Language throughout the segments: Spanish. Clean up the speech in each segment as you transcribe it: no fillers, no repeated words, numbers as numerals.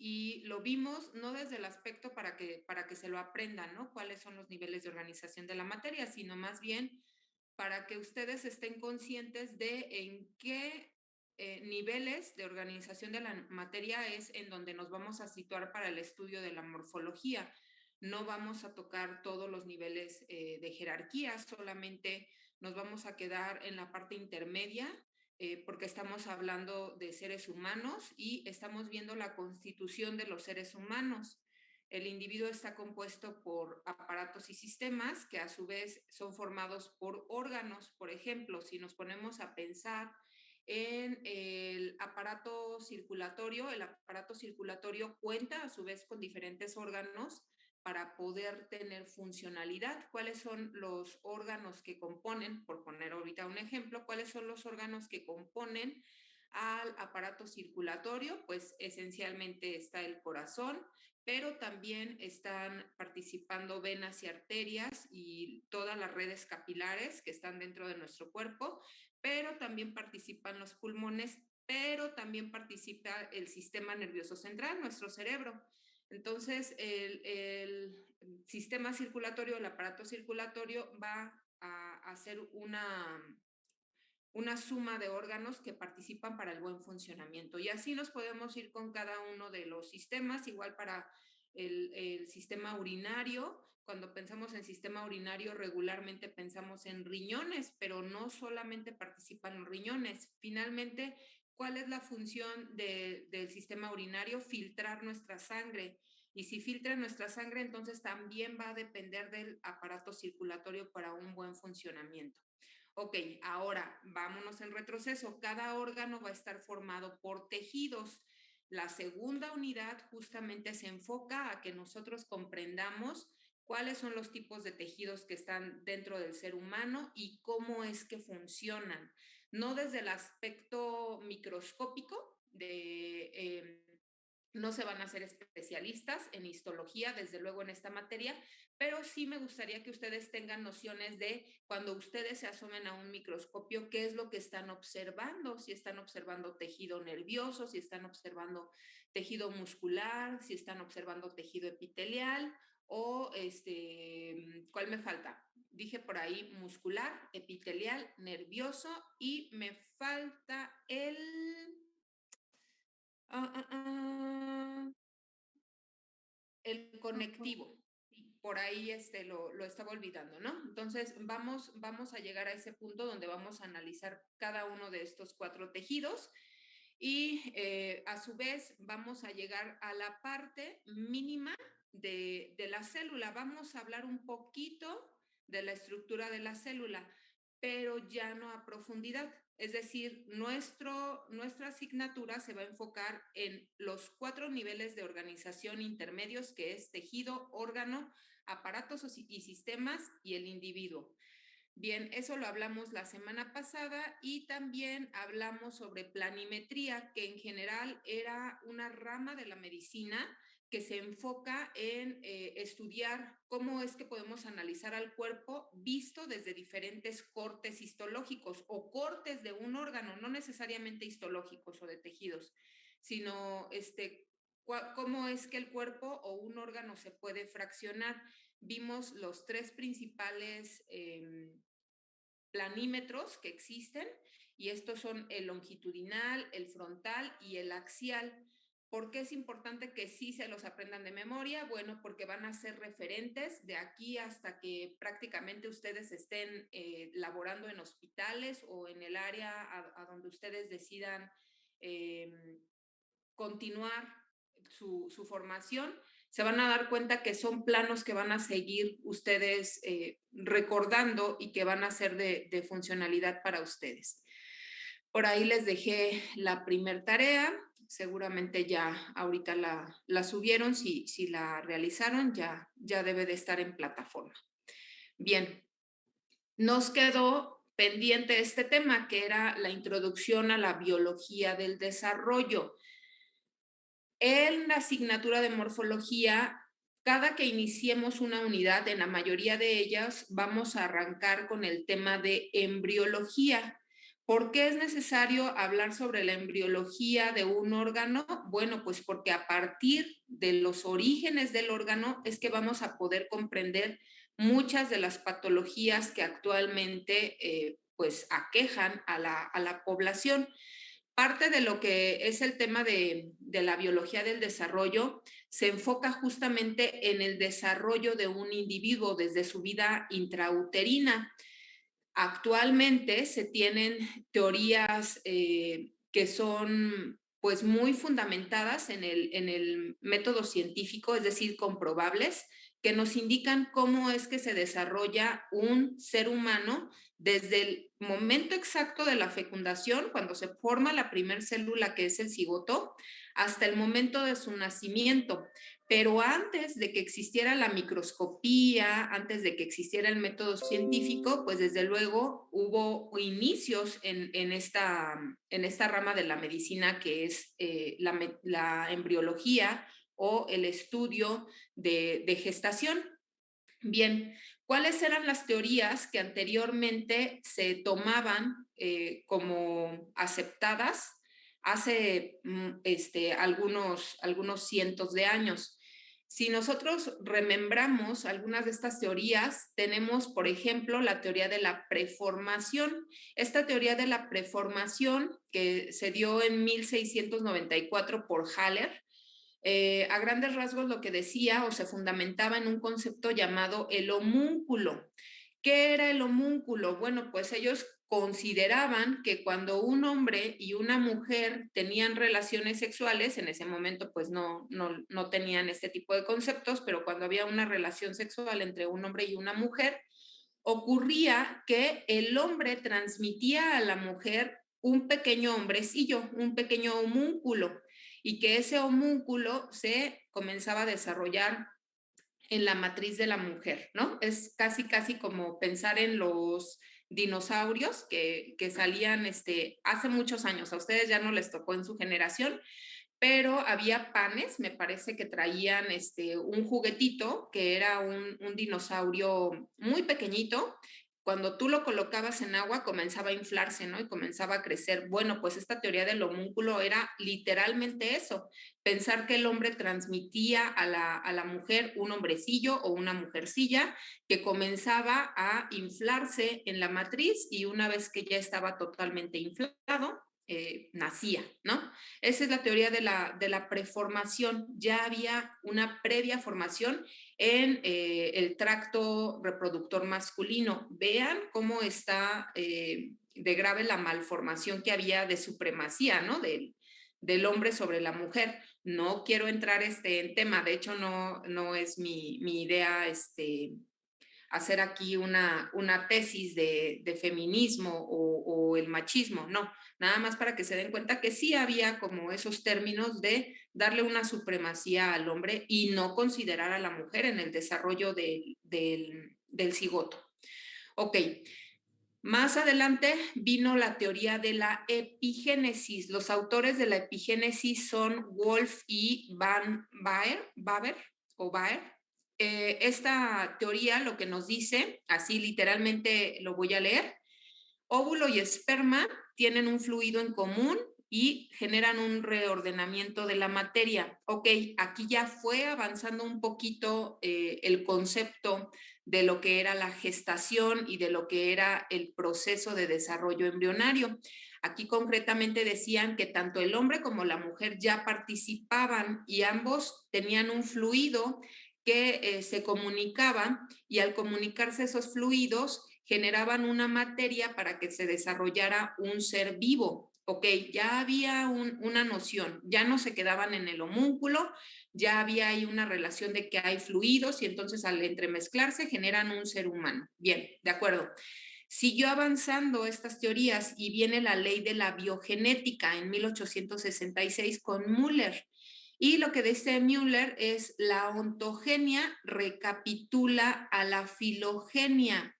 y lo vimos no desde el aspecto para que se lo aprendan, ¿no? Cuáles son los niveles de organización de la materia, sino más bien para que ustedes estén conscientes de en qué niveles de organización de la materia es en donde nos vamos a situar para el estudio de la morfología. No vamos a tocar todos los niveles de jerarquía, solamente nos vamos a quedar en la parte intermedia, porque estamos hablando de seres humanos y estamos viendo la constitución de los seres humanos. El individuo está compuesto por aparatos y sistemas que a su vez son formados por órganos. Por ejemplo, si nos ponemos a pensar en el aparato circulatorio cuenta a su vez con diferentes órganos para poder tener funcionalidad. ¿Cuáles son los órganos que componen, por poner ahorita un ejemplo, cuáles son los órganos que componen al aparato circulatorio? Pues esencialmente está el corazón, pero también están participando venas y arterias y todas las redes capilares que están dentro de nuestro cuerpo, pero también participan los pulmones, pero también participa el sistema nervioso central, nuestro cerebro. Entonces, el sistema circulatorio, el aparato circulatorio va a hacer una suma de órganos que participan para el buen funcionamiento. Y así nos podemos ir con cada uno de los sistemas, igual para el sistema urinario. Cuando pensamos en sistema urinario, regularmente pensamos en riñones, pero no solamente participan los riñones. Finalmente, ¿cuál es la función del sistema urinario? Filtrar nuestra sangre. Y si filtra nuestra sangre, entonces también va a depender del aparato circulatorio para un buen funcionamiento. Ok, ahora vámonos en retroceso. Cada órgano va a estar formado por tejidos. La segunda unidad justamente se enfoca a que nosotros comprendamos cuáles son los tipos de tejidos que están dentro del ser humano y cómo es que funcionan. No desde el aspecto microscópico no se van a ser especialistas en histología, desde luego en esta materia, pero sí me gustaría que ustedes tengan nociones de cuando ustedes se asomen a un microscopio, qué es lo que están observando, si están observando tejido nervioso, si están observando tejido muscular, si están observando tejido epitelial o ¿cuál me falta? Dije por ahí muscular, epitelial, nervioso y me falta Ah, ah, el conectivo. Por ahí lo estaba olvidando, ¿no? Entonces, vamos a llegar a ese punto donde vamos a analizar cada uno de estos 4 tejidos y a su vez vamos a llegar a la parte mínima de la célula. Vamos a hablar un poquito de la estructura de la célula, pero ya no a profundidad. Es decir, nuestra asignatura se va a enfocar en los 4 niveles de organización intermedios, que es tejido, órgano, aparatos y sistemas y el individuo. Bien, eso lo hablamos la semana pasada y también hablamos sobre planimetría, que en general era una rama de la medicina que se enfoca en estudiar cómo es que podemos analizar al cuerpo visto desde diferentes cortes histológicos o cortes de un órgano, no necesariamente histológicos o de tejidos, sino cómo es que el cuerpo o un órgano se puede fraccionar. Vimos los 3 principales planímetros que existen y estos son el longitudinal, el frontal y el axial. ¿Por qué es importante que sí se los aprendan de memoria? Bueno, porque van a ser referentes de aquí hasta que prácticamente ustedes estén laborando en hospitales o en el área a donde ustedes decidan continuar su formación, se van a dar cuenta que son planos que van a seguir ustedes recordando y que van a ser de funcionalidad para ustedes. Por ahí les dejé la primer tarea, seguramente ya ahorita la subieron, si la realizaron ya debe de estar en plataforma. Bien, nos quedó pendiente este tema que era la introducción a la biología del desarrollo. En la asignatura de morfología, cada que iniciemos una unidad, en la mayoría de ellas, vamos a arrancar con el tema de embriología. ¿Por qué es necesario hablar sobre la embriología de un órgano? Bueno, pues porque a partir de los orígenes del órgano es que vamos a poder comprender muchas de las patologías que actualmente pues aquejan a la población. Parte de lo que es el tema de la biología del desarrollo se enfoca justamente en el desarrollo de un individuo desde su vida intrauterina. Actualmente se tienen teorías que son pues muy fundamentadas en el método científico, es decir, comprobables, que nos indican cómo es que se desarrolla un ser humano desde el momento exacto de la fecundación, cuando se forma la primer célula que es el cigoto, hasta el momento de su nacimiento. Pero antes de que existiera la microscopía, antes de que existiera el método científico, pues desde luego hubo inicios en esta rama de la medicina que es la embriología o el estudio de gestación. Bien, ¿cuáles eran las teorías que anteriormente se tomaban como aceptadas hace algunos cientos de años? Si nosotros remembramos algunas de estas teorías, tenemos, por ejemplo, la teoría de la preformación. Esta teoría de la preformación que se dio en 1694 por Haller, a grandes rasgos lo que decía o se fundamentaba en un concepto llamado el homúnculo. ¿Qué era el homúnculo? Bueno, pues ellos consideraban que cuando un hombre y una mujer tenían relaciones sexuales, en ese momento pues no tenían este tipo de conceptos, pero cuando había una relación sexual entre un hombre y una mujer, ocurría que el hombre transmitía a la mujer un pequeño hombrecillo, un pequeño homúnculo, y que ese homúnculo se comenzaba a desarrollar en la matriz de la mujer, ¿no? Es casi como pensar en los dinosaurios que salían hace muchos años. A ustedes ya no les tocó en su generación, pero había panes, me parece que traían un juguetito que era un dinosaurio muy pequeñito. Cuando tú lo colocabas en agua comenzaba a inflarse, ¿no? Y comenzaba a crecer. Bueno, pues esta teoría del homúnculo era literalmente eso, pensar que el hombre transmitía a la mujer un hombrecillo o una mujercilla que comenzaba a inflarse en la matriz y una vez que ya estaba totalmente inflado, nacía, ¿no? Esa es la teoría de la preformación. Ya había una previa formación en el tracto reproductor masculino. Vean cómo está de grave la malformación que había de supremacía, ¿no? Del hombre sobre la mujer. No quiero entrar en tema, de hecho no es mi idea hacer aquí una tesis de feminismo o el machismo, no, nada más para que se den cuenta que sí había como esos términos de darle una supremacía al hombre y no considerar a la mujer en el desarrollo del cigoto. Ok, más adelante vino la teoría de la epigénesis. Los autores de la epigénesis son Wolf y Van Baer o Baer. Esta teoría lo que nos dice, así literalmente lo voy a leer: óvulo y esperma tienen un fluido en común y generan un reordenamiento de la materia. Ok, aquí ya fue avanzando un poquito el concepto de lo que era la gestación y de lo que era el proceso de desarrollo embrionario. Aquí concretamente decían que tanto el hombre como la mujer ya participaban y ambos tenían un fluido que se comunicaban, y al comunicarse esos fluidos generaban una materia para que se desarrollara un ser vivo. Ok, ya había una noción, ya no se quedaban en el homúnculo, ya había ahí una relación de que hay fluidos y entonces al entremezclarse generan un ser humano. Bien, de acuerdo. Siguió avanzando estas teorías y viene la ley de la biogenética en 1866 con Müller. Y lo que dice Müller es: la ontogenia recapitula a la filogenia.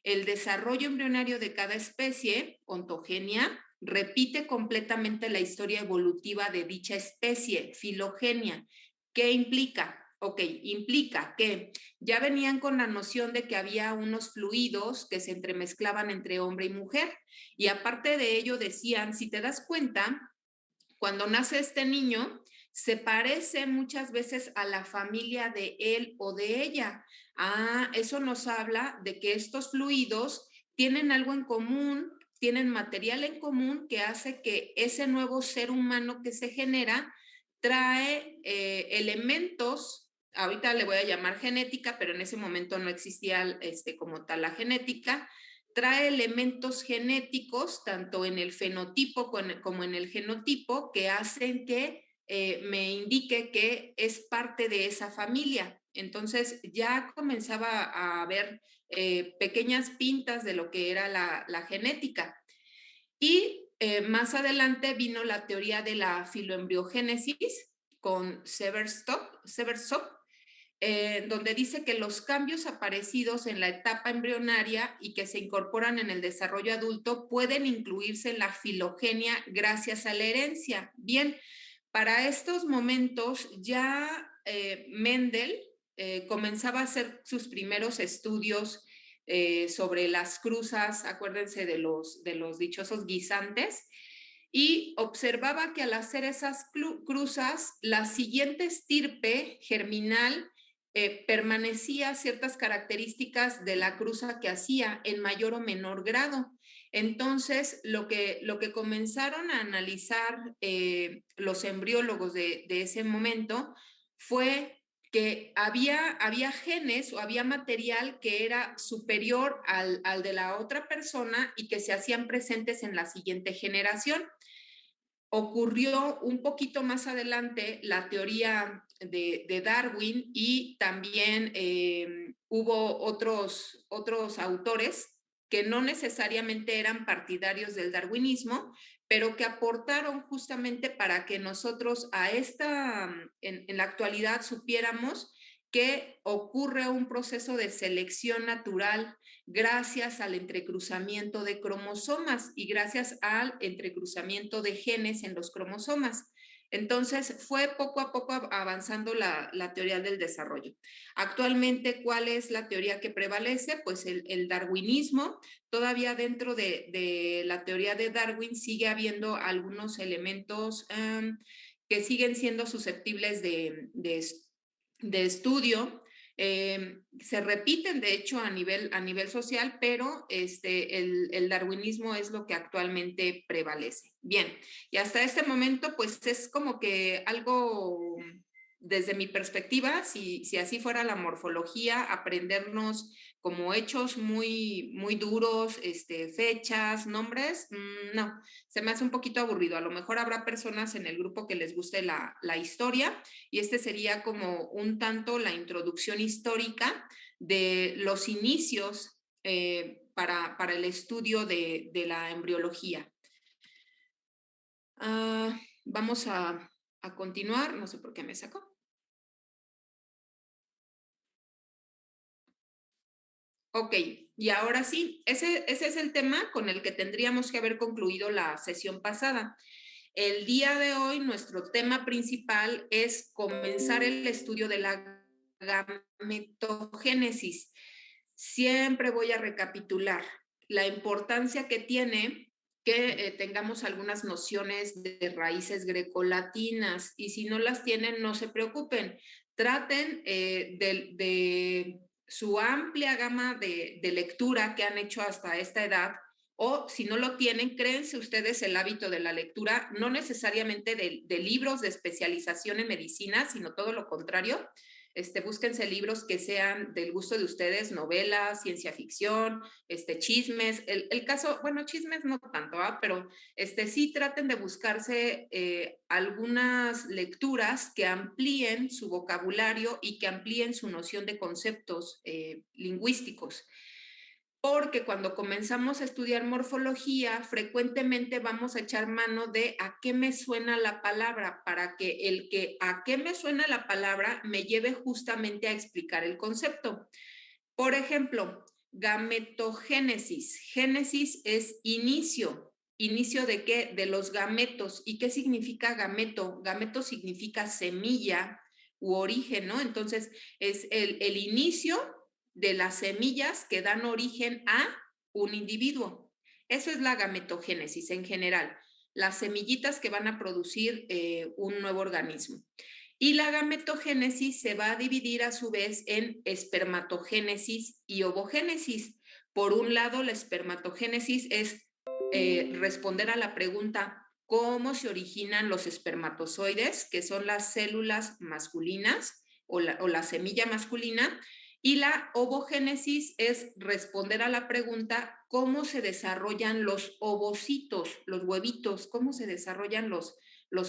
El desarrollo embrionario de cada especie, ontogenia, repite completamente la historia evolutiva de dicha especie, filogenia. ¿Qué implica? Ok, implica que ya venían con la noción de que había unos fluidos que se entremezclaban entre hombre y mujer. Y aparte de ello decían, si te das cuenta, cuando nace este niño, se parece muchas veces a la familia de él o de ella. Ah, eso nos habla de que estos fluidos tienen algo en común, tienen material en común que hace que ese nuevo ser humano que se genera trae elementos. Ahorita le voy a llamar genética, pero en ese momento no existía como tal la genética. Trae elementos genéticos, tanto en el fenotipo como en el genotipo, que hacen que me indique que es parte de esa familia. Entonces ya comenzaba a haber pequeñas pintas de lo que era la genética. Y más adelante vino la teoría de la filoembriogénesis con Seversop, donde dice que los cambios aparecidos en la etapa embrionaria y que se incorporan en el desarrollo adulto pueden incluirse en la filogenia gracias a la herencia. Bien, para estos momentos ya Mendel comenzaba a hacer sus primeros estudios sobre las cruzas, acuérdense de los dichosos guisantes, y observaba que al hacer esas cruzas, la siguiente estirpe germinal permanecía ciertas características de la cruza que hacía en mayor o menor grado. Entonces, lo que comenzaron a analizar los embriólogos de ese momento fue que había genes o había material que era superior al de la otra persona y que se hacían presentes en la siguiente generación. Ocurrió un poquito más adelante la teoría de Darwin y también hubo otros autores que no necesariamente eran partidarios del darwinismo, pero que aportaron justamente para que nosotros en la actualidad supiéramos que ocurre un proceso de selección natural gracias al entrecruzamiento de cromosomas y gracias al entrecruzamiento de genes en los cromosomas. Entonces, fue poco a poco avanzando la teoría del desarrollo. Actualmente, ¿cuál es la teoría que prevalece? Pues el darwinismo. Todavía dentro de la teoría de Darwin sigue habiendo algunos elementos que siguen siendo susceptibles de estudio. Se repiten, de hecho, a nivel social, pero el darwinismo es lo que actualmente prevalece. Bien, y hasta este momento, pues es como que algo, desde mi perspectiva, si así fuera la morfología, aprendernos como hechos muy duros, fechas, nombres, no, se me hace un poquito aburrido. A lo mejor habrá personas en el grupo que les guste la historia, y sería como un tanto la introducción histórica de los inicios para el estudio de la embriología. Vamos a continuar, no sé por qué me sacó. Ok, y ahora sí, ese es el tema con el que tendríamos que haber concluido la sesión pasada. El día de hoy, nuestro tema principal es comenzar el estudio de la gametogénesis. Siempre voy a recapitular la importancia que tiene que tengamos algunas nociones de raíces grecolatinas, y si no las tienen, no se preocupen. Traten de su amplia gama de lectura que han hecho hasta esta edad, o si no lo tienen, créense ustedes el hábito de la lectura, no necesariamente de libros de especialización en medicina, sino todo lo contrario. Búsquense libros que sean del gusto de ustedes, novelas, ciencia ficción, chismes. El caso, bueno, chismes no tanto, pero sí traten de buscarse algunas lecturas que amplíen su vocabulario y que amplíen su noción de conceptos lingüísticos, porque cuando comenzamos a estudiar morfología, frecuentemente vamos a echar mano de a qué me suena la palabra, para que el que a qué me suena la palabra me lleve justamente a explicar el concepto. Por ejemplo, gametogénesis. Génesis es inicio. ¿Inicio de qué? De los gametos. ¿Y qué significa gameto? Gameto significa semilla, u origen, ¿no? Entonces, es el inicio de las semillas que dan origen a un individuo. Eso es la gametogénesis en general, las semillitas que van a producir un nuevo organismo. Y la gametogénesis se va a dividir a su vez en espermatogénesis y ovogénesis. Por un lado, la espermatogénesis es responder a la pregunta cómo se originan los espermatozoides, que son las células masculinas o la semilla masculina, y la ovogénesis es responder a la pregunta cómo se desarrollan los ovocitos, los huevitos, cómo se desarrollan los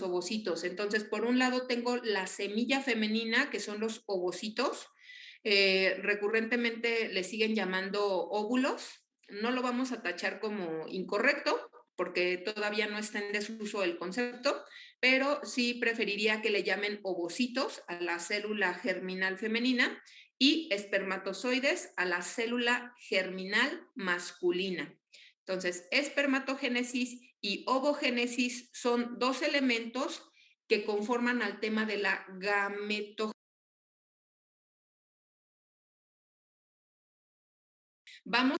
ovocitos. Entonces, por un lado tengo la semilla femenina, que son los ovocitos. Recurrentemente le siguen llamando óvulos. No lo vamos a tachar como incorrecto, porque todavía no está en desuso el concepto, pero sí preferiría que le llamen ovocitos a la célula germinal femenina y espermatozoides a la célula germinal masculina. Entonces, espermatogénesis y ovogénesis son dos elementos que conforman al tema de la gametogénesis. Vamos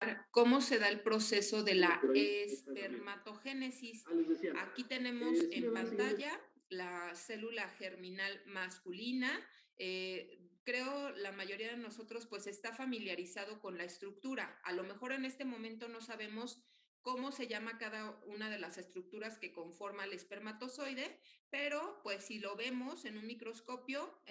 a ver cómo se da el proceso de la espermatogénesis. Aquí tenemos en pantalla la célula germinal masculina. Creo la mayoría de nosotros pues está familiarizado con la estructura. A lo mejor en este momento no sabemos cómo se llama cada una de las estructuras que conforma el espermatozoide, pero pues si lo vemos en un microscopio,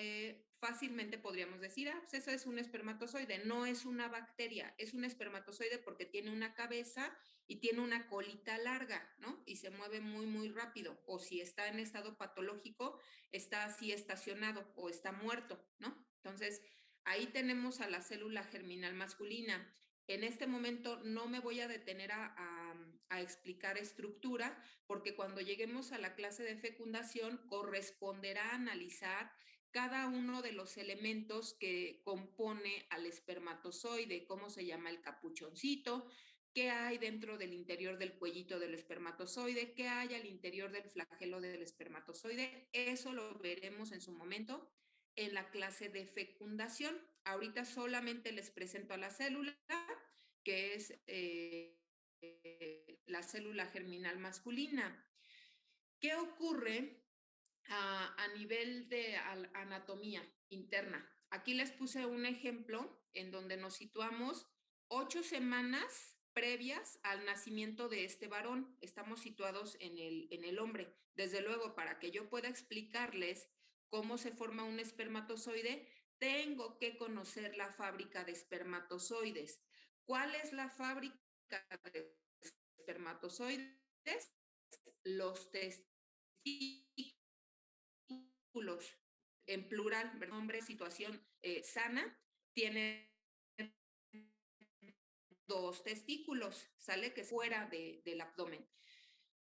fácilmente podríamos decir, ah, pues eso es un espermatozoide, no es una bacteria, es un espermatozoide porque tiene una cabeza y tiene una colita larga, ¿no? Y se mueve muy, muy rápido. O si está en estado patológico, está así estacionado o está muerto, ¿no? Entonces, ahí tenemos a la célula germinal masculina. En este momento no me voy a detener a explicar estructura, porque cuando lleguemos a la clase de fecundación corresponderá analizar cada uno de los elementos que compone al espermatozoide, cómo se llama el capuchoncito, qué hay dentro del interior del cuellito del espermatozoide, qué hay al interior del flagelo del espermatozoide. Eso lo veremos en su momento en la clase de fecundación. Ahorita solamente les presento a la célula, que es la célula germinal masculina. ¿Qué ocurre a nivel de anatomía interna? Aquí les puse un ejemplo en donde nos situamos 8 semanas previas al nacimiento de este varón. Estamos situados en el hombre. Desde luego, para que yo pueda explicarles cómo se forma un espermatozoide, tengo que conocer la fábrica de espermatozoides. ¿Cuál es la fábrica de espermatozoides? Los testículos, en plural, nombre, situación sana, tiene dos testículos, ¿sale? Que es fuera del abdomen.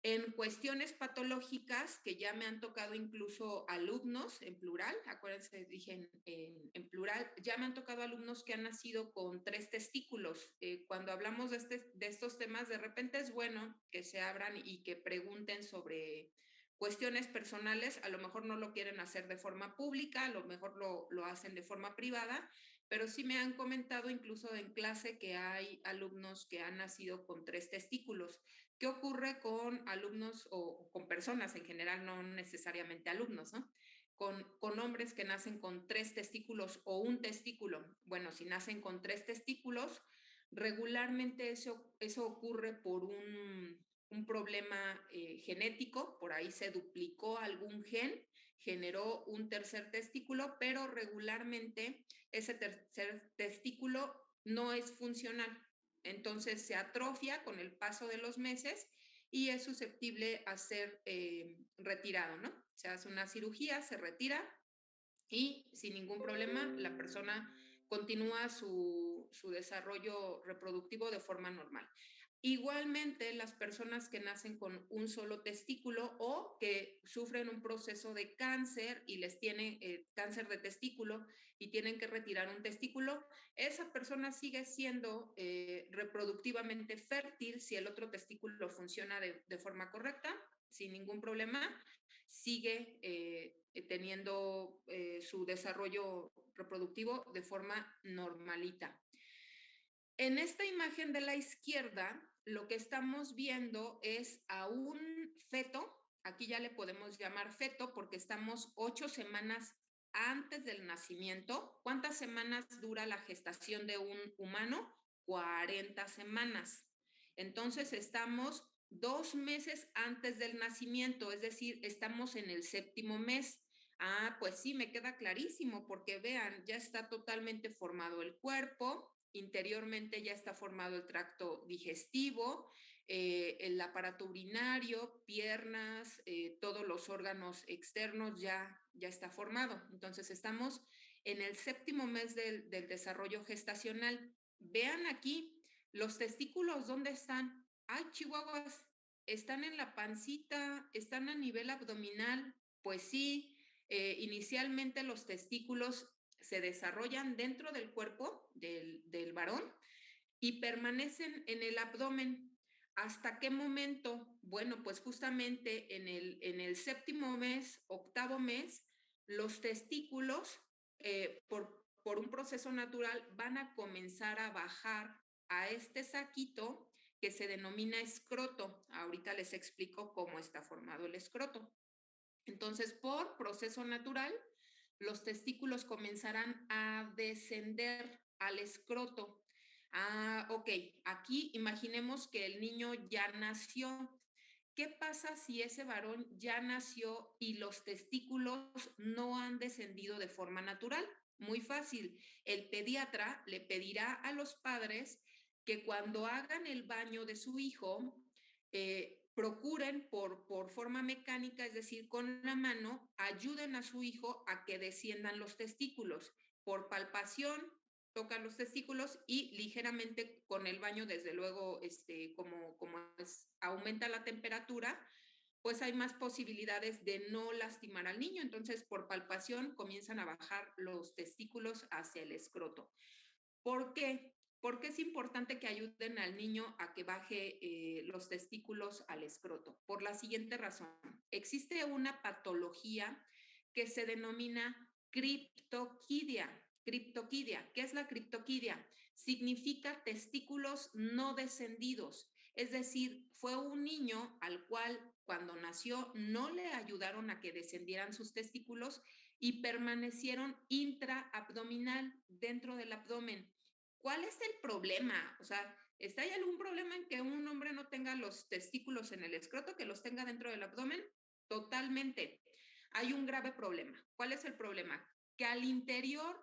En cuestiones patológicas, que ya me han tocado incluso alumnos en plural, acuérdense, dije en plural, ya me han tocado alumnos que han nacido con 3 testículos. Cuando hablamos de estos temas, de repente es bueno que se abran y que pregunten sobre cuestiones personales. A lo mejor no lo quieren hacer de forma pública, a lo mejor lo hacen de forma privada, pero sí me han comentado incluso en clase que hay alumnos que han nacido con 3 testículos. ¿Qué ocurre con alumnos o con personas en general, no necesariamente alumnos, ¿no? Con hombres que nacen con 3 testículos o un testículo. Bueno, si nacen con 3 testículos, regularmente eso ocurre por un problema genético, por ahí se duplicó algún gen, generó un tercer testículo, pero regularmente ese tercer testículo no es funcional. Entonces se atrofia con el paso de los meses y es susceptible a ser retirado, ¿no? Se hace una cirugía, se retira y sin ningún problema la persona continúa su desarrollo reproductivo de forma normal. Igualmente, las personas que nacen con un solo testículo o que sufren un proceso de cáncer y les tiene cáncer de testículo y tienen que retirar un testículo, esa persona sigue siendo reproductivamente fértil si el otro testículo funciona de forma correcta, sin ningún problema, sigue teniendo su desarrollo reproductivo de forma normalita. En esta imagen de la izquierda, lo que estamos viendo es a un feto, aquí ya le podemos llamar feto porque estamos 8 semanas antes del nacimiento. ¿Cuántas semanas dura la gestación de un humano? 40 semanas. Entonces estamos 2 meses antes del nacimiento, es decir, estamos en el 7º mes. Ah, pues sí, me queda clarísimo porque vean, ya está totalmente formado el cuerpo, interiormente ya está formado el tracto digestivo, el aparato urinario, piernas, todos los órganos externos ya está formado. Entonces estamos en el 7º mes del desarrollo gestacional. Vean aquí, los testículos, ¿dónde están? Ay, chihuahuas, están en la pancita, están a nivel abdominal. Pues sí, inicialmente los testículos se desarrollan dentro del cuerpo del varón y permanecen en el abdomen. ¿Hasta qué momento? Bueno, pues justamente en el 7º mes, 8º mes, los testículos, por un proceso natural, van a comenzar a bajar a este saquito que se denomina escroto. Ahorita les explico cómo está formado el escroto. Entonces, por proceso natural, los testículos comenzarán a descender al escroto. Ah, ok, aquí imaginemos que el niño ya nació. ¿Qué pasa si ese varón ya nació y los testículos no han descendido de forma natural? Muy fácil. El pediatra le pedirá a los padres que cuando hagan el baño de su hijo, procuren por forma mecánica, es decir, con la mano, ayuden a su hijo a que desciendan los testículos. Por palpación, tocan los testículos y ligeramente con el baño, desde luego, como aumenta la temperatura, pues hay más posibilidades de no lastimar al niño. Entonces, por palpación comienzan a bajar los testículos hacia el escroto. ¿Por qué? Porque es importante que ayuden al niño a que baje los testículos al escroto. Por la siguiente razón. Existe una patología que se denomina criptoquidia. Criptoquidia. ¿Qué es la criptoquidia? Significa testículos no descendidos. Es decir, fue un niño al cual cuando nació no le ayudaron a que descendieran sus testículos y permanecieron intraabdominal, dentro del abdomen. ¿Cuál es el problema? O sea, ¿está ahí algún problema en que un hombre no tenga los testículos en el escroto, que los tenga dentro del abdomen? Totalmente. Hay un grave problema. ¿Cuál es el problema? Que al interior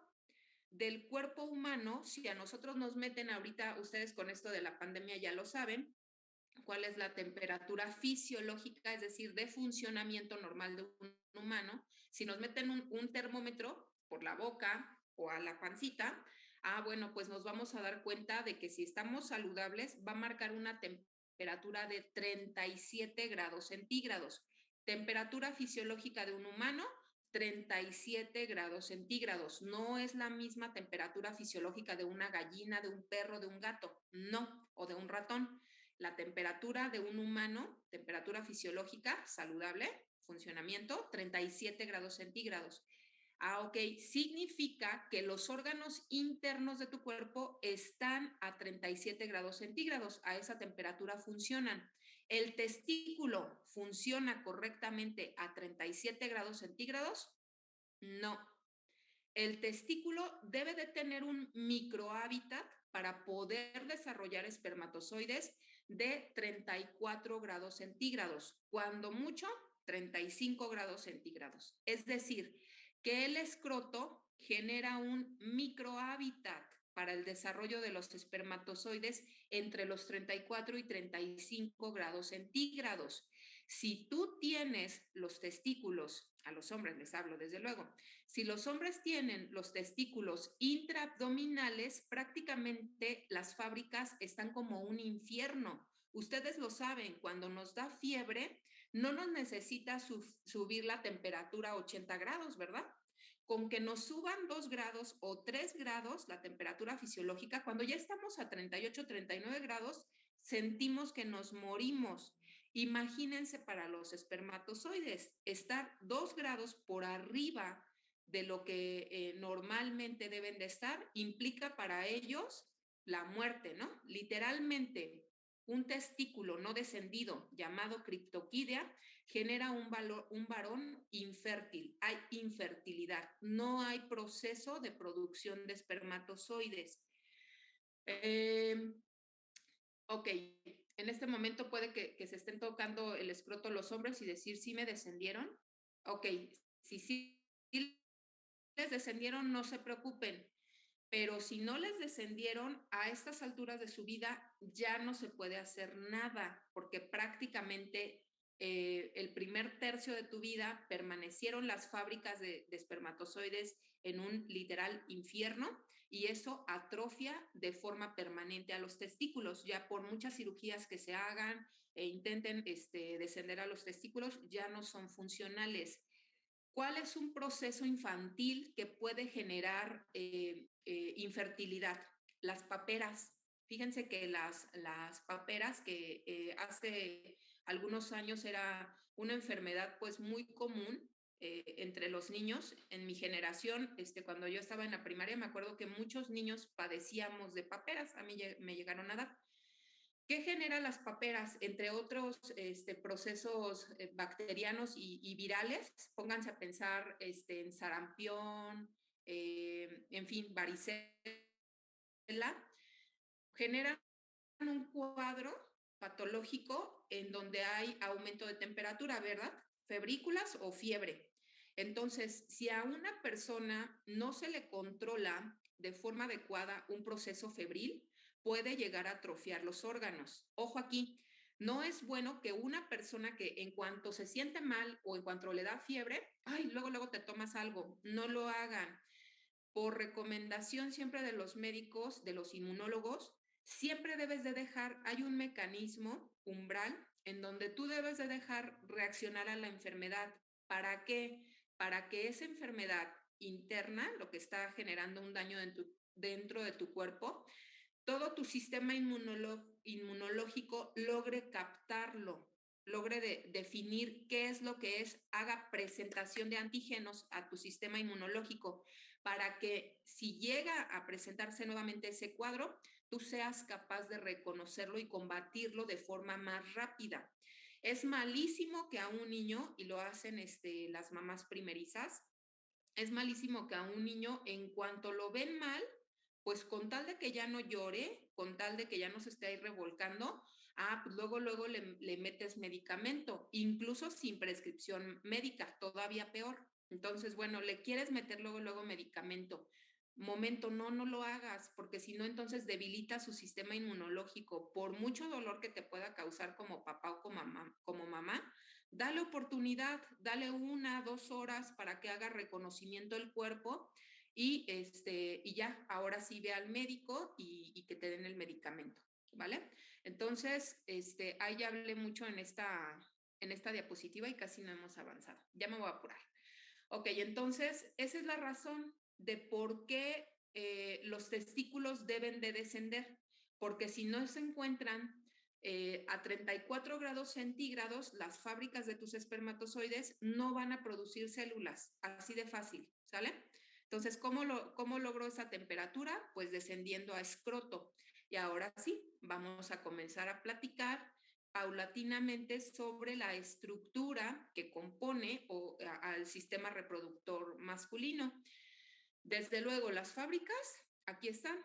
del cuerpo humano, si a nosotros nos meten ahorita, ustedes con esto de la pandemia ya lo saben, cuál es la temperatura fisiológica, es decir, de funcionamiento normal de un humano. Si nos meten un termómetro por la boca o a la pancita, bueno, pues nos vamos a dar cuenta de que si estamos saludables va a marcar una temperatura de 37 grados centígrados. Temperatura fisiológica de un humano, 37 grados centígrados. No es la misma temperatura fisiológica de una gallina, de un perro, de un gato, no, o de un ratón. La temperatura de un humano, temperatura fisiológica saludable, funcionamiento, 37 grados centígrados. Ok, significa que los órganos internos de tu cuerpo están a 37 grados centígrados, a esa temperatura funcionan. ¿El testículo funciona correctamente a 37 grados centígrados? No. El testículo debe de tener un microhábitat para poder desarrollar espermatozoides de 34 grados centígrados, cuando mucho 35 grados centígrados. Es decir, que el escroto genera un microhábitat para el desarrollo de los espermatozoides entre los 34 y 35 grados centígrados. Si tú tienes los testículos, a los hombres les hablo desde luego, si los hombres tienen los testículos intraabdominales, prácticamente las fábricas están como un infierno. Ustedes lo saben, cuando nos da fiebre, no nos necesita subir la temperatura a 80 grados, ¿verdad? Con que nos suban 2 grados o 3 grados la temperatura fisiológica, cuando ya estamos a 38, 39 grados, sentimos que nos morimos. Imagínense para los espermatozoides, estar 2 grados por arriba de lo que normalmente deben de estar, implica para ellos la muerte, ¿no? Literalmente, un testículo no descendido llamado criptoquídea genera un varón infértil. Hay infertilidad, no hay proceso de producción de espermatozoides. Ok, en este momento puede que se estén tocando el escroto los hombres y decir, ¿sí me descendieron? Ok, si sí les descendieron, no se preocupen, pero si no les descendieron a estas alturas de su vida, ya no se puede hacer nada, porque prácticamente el primer tercio de tu vida permanecieron las fábricas de espermatozoides en un literal infierno y eso atrofia de forma permanente a los testículos. Ya por muchas cirugías que se hagan e intenten descender a los testículos, ya no son funcionales. ¿Cuál es un proceso infantil que puede generar infertilidad? Las paperas. Fíjense que las paperas, que hace algunos años era una enfermedad pues muy común entre los niños. En mi generación, cuando yo estaba en la primaria, me acuerdo que muchos niños padecíamos de paperas. A mí me llegaron a dar. ¿Qué genera las paperas? Entre otros procesos bacterianos y virales, pónganse a pensar en sarampión, en fin, varicela, generan un cuadro patológico en donde hay aumento de temperatura, ¿verdad? Febrículas o fiebre. Entonces, si a una persona no se le controla de forma adecuada un proceso febril, puede llegar a atrofiar los órganos. Ojo aquí, no es bueno que una persona que en cuanto se siente mal o en cuanto le da fiebre, ay, luego te tomas algo. No lo hagan. Por recomendación siempre de los médicos, de los inmunólogos, siempre debes de dejar, hay un mecanismo umbral en donde tú debes de dejar reaccionar a la enfermedad. ¿Para qué? Para que esa enfermedad interna, lo que está generando un daño dentro de tu cuerpo, todo tu sistema inmunológico logre captarlo, logre definir qué es lo que es, haga presentación de antígenos a tu sistema inmunológico para que si llega a presentarse nuevamente ese cuadro, tú seas capaz de reconocerlo y combatirlo de forma más rápida. Es malísimo que a un niño, y lo hacen las mamás primerizas, es malísimo que a un niño en cuanto lo ven mal, pues con tal de que ya no llore, con tal de que ya no se esté ahí revolcando, pues luego le metes medicamento, incluso sin prescripción médica, todavía peor. Entonces, bueno, le quieres meter luego medicamento. Momento, no lo hagas, porque si no, entonces debilita su sistema inmunológico. Por mucho dolor que te pueda causar como papá o como mamá, dale oportunidad, dale 1, 2 horas para que haga reconocimiento del cuerpo y ya, ahora sí ve al médico y que te den el medicamento, ¿vale? Entonces, ahí ya hablé mucho en esta diapositiva y casi no hemos avanzado. Ya me voy a apurar. Ok, entonces, esa es la razón de por qué los testículos deben de descender, porque si no se encuentran a 34 grados centígrados, las fábricas de tus espermatozoides no van a producir células, así de fácil, ¿sale? Entonces, ¿cómo logró esa temperatura? Pues descendiendo a escroto. Y ahora sí, vamos a comenzar a platicar paulatinamente sobre la estructura que compone al sistema reproductor masculino. Desde luego, las fábricas, aquí están,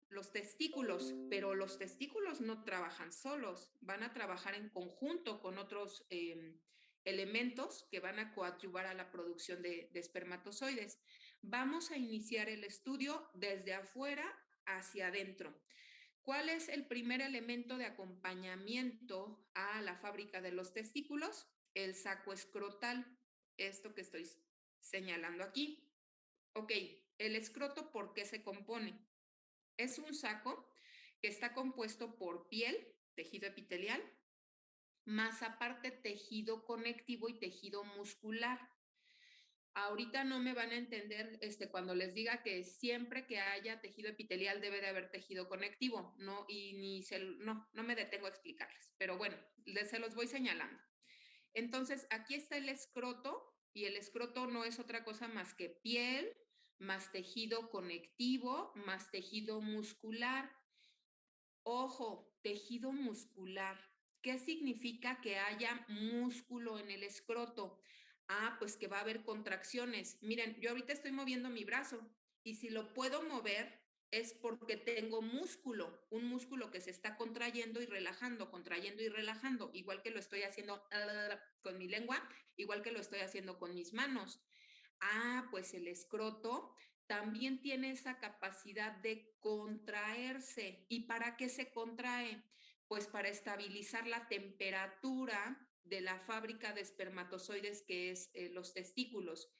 los testículos, pero los testículos no trabajan solos, van a trabajar en conjunto con otros elementos que van a coadyuvar a la producción de espermatozoides. Vamos a iniciar el estudio desde afuera hacia adentro. ¿Cuál es el primer elemento de acompañamiento a la fábrica de los testículos? El saco escrotal, esto que estoy señalando aquí. Ok, el escroto, ¿por qué se compone? Es un saco que está compuesto por piel, tejido epitelial, más aparte tejido conectivo y tejido muscular. Ahorita no me van a entender cuando les diga que siempre que haya tejido epitelial debe de haber tejido conectivo, no, y no me detengo a explicarles, pero bueno, se los voy señalando. Entonces, aquí está el escroto, y el escroto no es otra cosa más que piel, más tejido conectivo, más tejido muscular. Ojo, tejido muscular. ¿Qué significa que haya músculo en el escroto? Ah, pues que va a haber contracciones. Miren, yo ahorita estoy moviendo mi brazo y si lo puedo mover es porque tengo músculo, un músculo que se está contrayendo y relajando, igual que lo estoy haciendo con mi lengua, igual que lo estoy haciendo con mis manos. Ah, pues el escroto también tiene esa capacidad de contraerse. ¿Y para qué se contrae? Pues para estabilizar la temperatura de la fábrica de espermatozoides que es los testículos.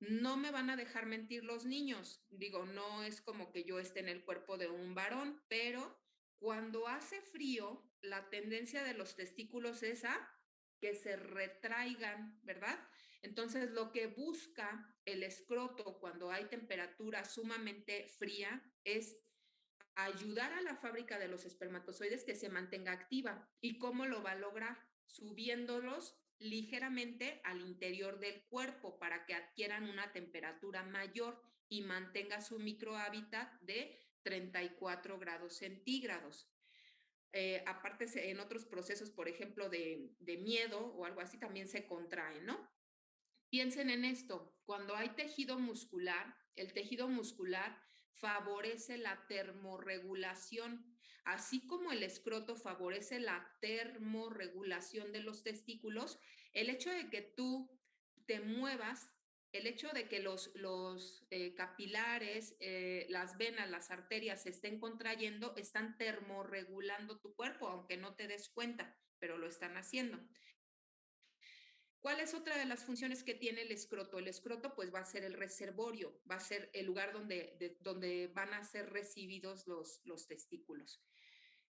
No me van a dejar mentir los niños. Digo, no es como que yo esté en el cuerpo de un varón, pero cuando hace frío, la tendencia de los testículos es a que se retraigan, ¿verdad? Entonces, lo que busca el escroto cuando hay temperatura sumamente fría es ayudar a la fábrica de los espermatozoides que se mantenga activa. ¿Y cómo lo va a lograr? Subiéndolos ligeramente al interior del cuerpo para que adquieran una temperatura mayor y mantenga su microhábitat de 34 grados centígrados. Aparte, en otros procesos, por ejemplo, de miedo o algo así, también se contrae, ¿no? Piensen en esto, cuando hay tejido muscular, el tejido muscular favorece la termorregulación, así como el escroto favorece la termorregulación de los testículos, el hecho de que tú te muevas, el hecho de que los capilares, las venas, las arterias se estén contrayendo, están termorregulando tu cuerpo, aunque no te des cuenta, pero lo están haciendo. ¿Cuál es otra de las funciones que tiene el escroto? El escroto pues va a ser el reservorio, va a ser el lugar donde van a ser recibidos los testículos.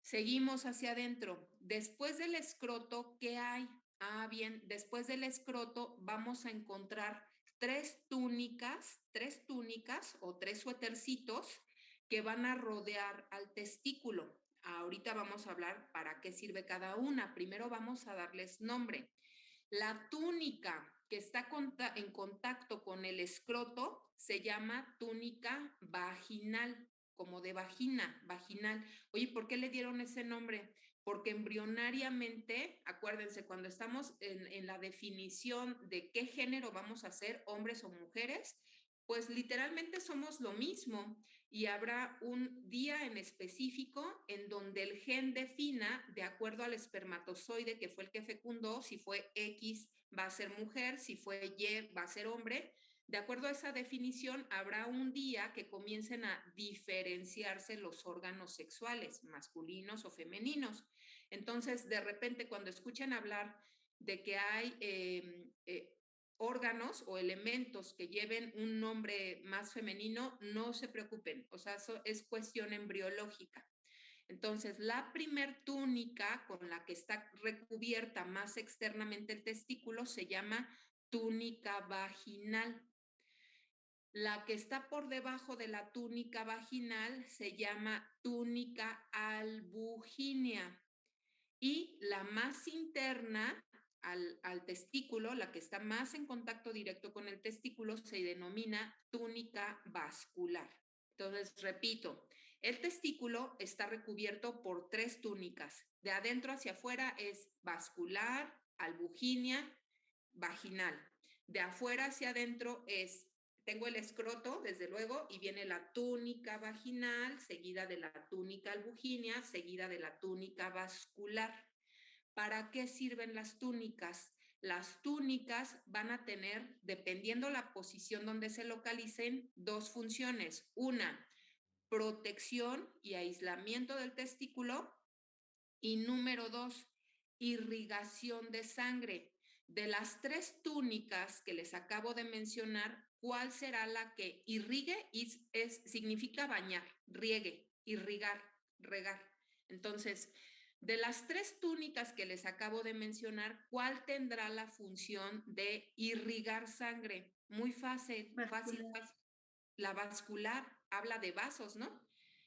Seguimos hacia adentro. Después del escroto, ¿qué hay? Ah, bien, después del escroto vamos a encontrar tres túnicas o tres suétercitos que van a rodear al testículo. Ahorita vamos a hablar para qué sirve cada una. Primero vamos a darles nombre. La túnica que está en contacto con el escroto se llama túnica vaginal, como de vagina, vaginal. Oye, ¿por qué le dieron ese nombre? Porque embrionariamente, acuérdense, cuando estamos en la definición de qué género vamos a ser, hombres o mujeres, pues literalmente somos lo mismo y habrá un día en específico en donde el gen defina, de acuerdo al espermatozoide que fue el que fecundó, si fue X va a ser mujer, si fue Y va a ser hombre. De acuerdo a esa definición, habrá un día que comiencen a diferenciarse los órganos sexuales, masculinos o femeninos. Entonces, de repente, cuando escuchan hablar de que hay órganos o elementos que lleven un nombre más femenino, no se preocupen, o sea, eso es cuestión embriológica. Entonces, la primer túnica con la que está recubierta más externamente el testículo se llama túnica vaginal. La que está por debajo de la túnica vaginal se llama túnica albugínea. Y la más interna al testículo, la que está más en contacto directo con el testículo, se denomina túnica vascular. Entonces, repito, el testículo está recubierto por tres túnicas. De adentro hacia afuera es vascular, albugínea, vaginal. De afuera hacia adentro tengo el escroto, desde luego, y viene la túnica vaginal, seguida de la túnica albugínea, seguida de la túnica vascular. ¿Para qué sirven las túnicas? Las túnicas van a tener, dependiendo la posición donde se localicen, dos funciones. Una, protección y aislamiento del testículo. Y número dos, irrigación de sangre. De las tres túnicas que les acabo de mencionar, ¿cuál será la que irrigue? Significa bañar, riegue, irrigar, regar. Entonces, de las tres túnicas que les acabo de mencionar, ¿cuál tendrá la función de irrigar sangre? Muy fácil, fácil, Vascular. fácil. La vascular habla de vasos, ¿no?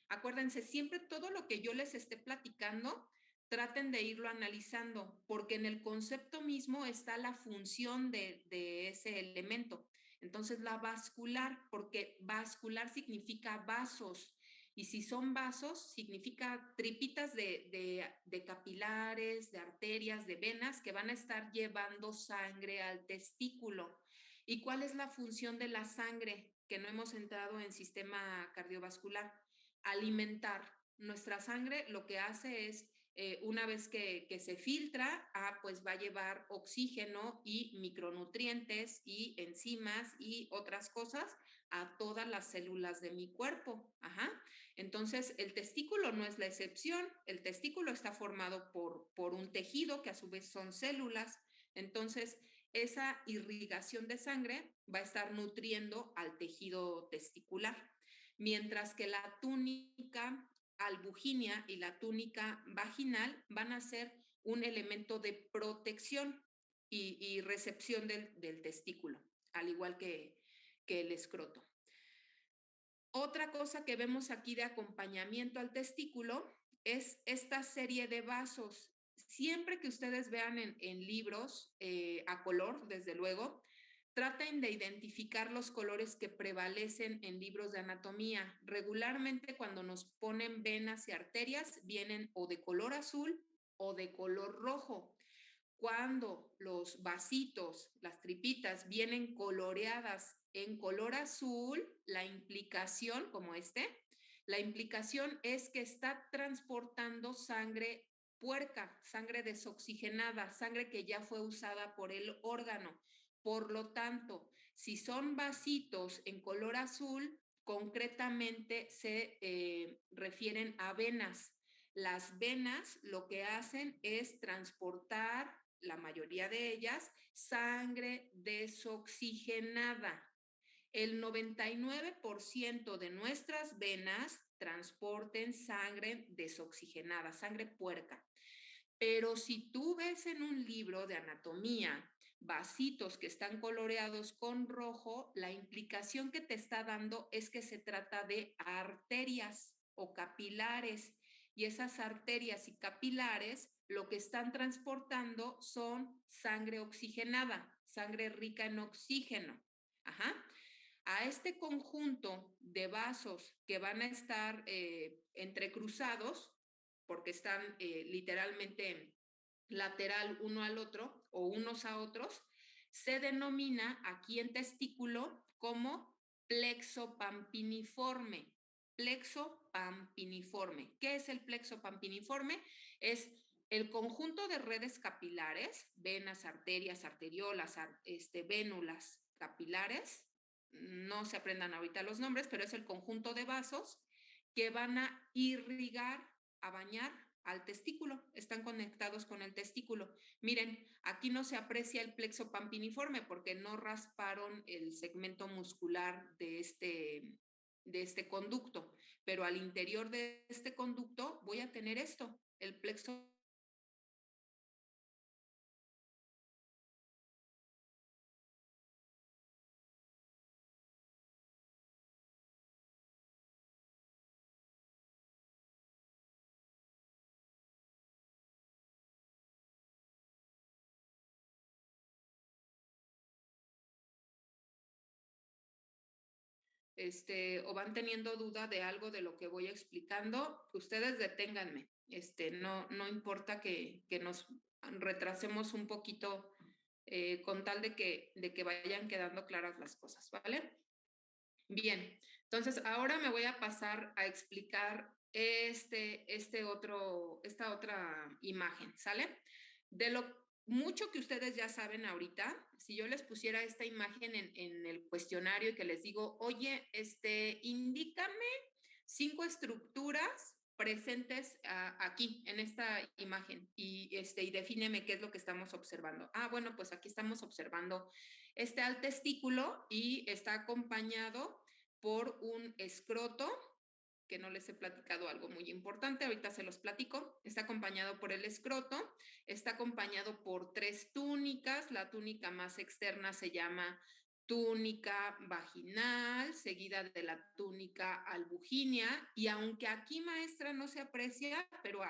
Acuérdense, siempre todo lo que yo les esté platicando, traten de irlo analizando, porque en el concepto mismo está la función de ese elemento. Entonces, la vascular, porque vascular significa vasos, y si son vasos, significa tripitas de capilares, de arterias, de venas que van a estar llevando sangre al testículo. ¿Y cuál es la función de la sangre? Que no hemos entrado en sistema cardiovascular. Alimentar. Nuestra sangre lo que hace es, una vez que se filtra, pues va a llevar oxígeno y micronutrientes y enzimas y otras cosas a todas las células de mi cuerpo. Ajá. Entonces, el testículo no es la excepción. El testículo está formado por un tejido que a su vez son células. Entonces, esa irrigación de sangre va a estar nutriendo al tejido testicular, mientras que la túnica albuginia y la túnica vaginal van a ser un elemento de protección y recepción del testículo, al igual que el escroto. Otra cosa que vemos aquí de acompañamiento al testículo es esta serie de vasos. Siempre que ustedes vean en libros a color, desde luego, traten de identificar los colores que prevalecen en libros de anatomía. Regularmente cuando nos ponen venas y arterias vienen o de color azul o de color rojo. Cuando los vasitos, las tripitas, vienen coloreadas en color azul, la implicación, como la implicación es que está transportando sangre puerca, sangre desoxigenada, sangre que ya fue usada por el órgano. Por lo tanto, si son vasitos en color azul, concretamente se refieren a venas. Las venas lo que hacen es transportar, la mayoría de ellas, sangre desoxigenada. El 99% de nuestras venas transporten sangre desoxigenada, sangre puerca. Pero si tú ves en un libro de anatomía vasitos que están coloreados con rojo, la implicación que te está dando es que se trata de arterias o capilares. Y esas arterias y capilares lo que están transportando son sangre oxigenada, sangre rica en oxígeno. Ajá. A este conjunto de vasos que van a estar entrecruzados, porque están literalmente lateral uno al otro o unos a otros, se denomina aquí en testículo como plexo pampiniforme. Plexo pampiniforme. ¿Qué es el plexo pampiniforme? Es el conjunto de redes capilares, venas, arterias, arteriolas, vénulas capilares. No se aprendan ahorita los nombres, pero es el conjunto de vasos que van a irrigar, a bañar al testículo, están conectados con el testículo. Miren, aquí no se aprecia el plexo pampiniforme porque no rasparon el segmento muscular de este conducto, pero al interior de este conducto voy a tener esto, el plexo. O van teniendo duda de algo de lo que voy explicando, ustedes deténganme. No importa que nos retrasemos un poquito con tal de que vayan quedando claras las cosas, ¿vale? Bien, entonces ahora me voy a pasar a explicar esta otra imagen, ¿sale? De lo mucho que ustedes ya saben ahorita, si yo les pusiera esta imagen en el cuestionario y que les digo, oye, indícame 5 estructuras presentes aquí en esta imagen y defíneme qué es lo que estamos observando. Bueno, pues aquí estamos observando al testículo y está acompañado por un escroto, que no les he platicado algo muy importante, ahorita se los platico. Está acompañado por el escroto, está acompañado por 3 túnicas. La túnica más externa se llama túnica vaginal, seguida de la túnica albuginea, y aunque aquí, maestra, no se aprecia, pero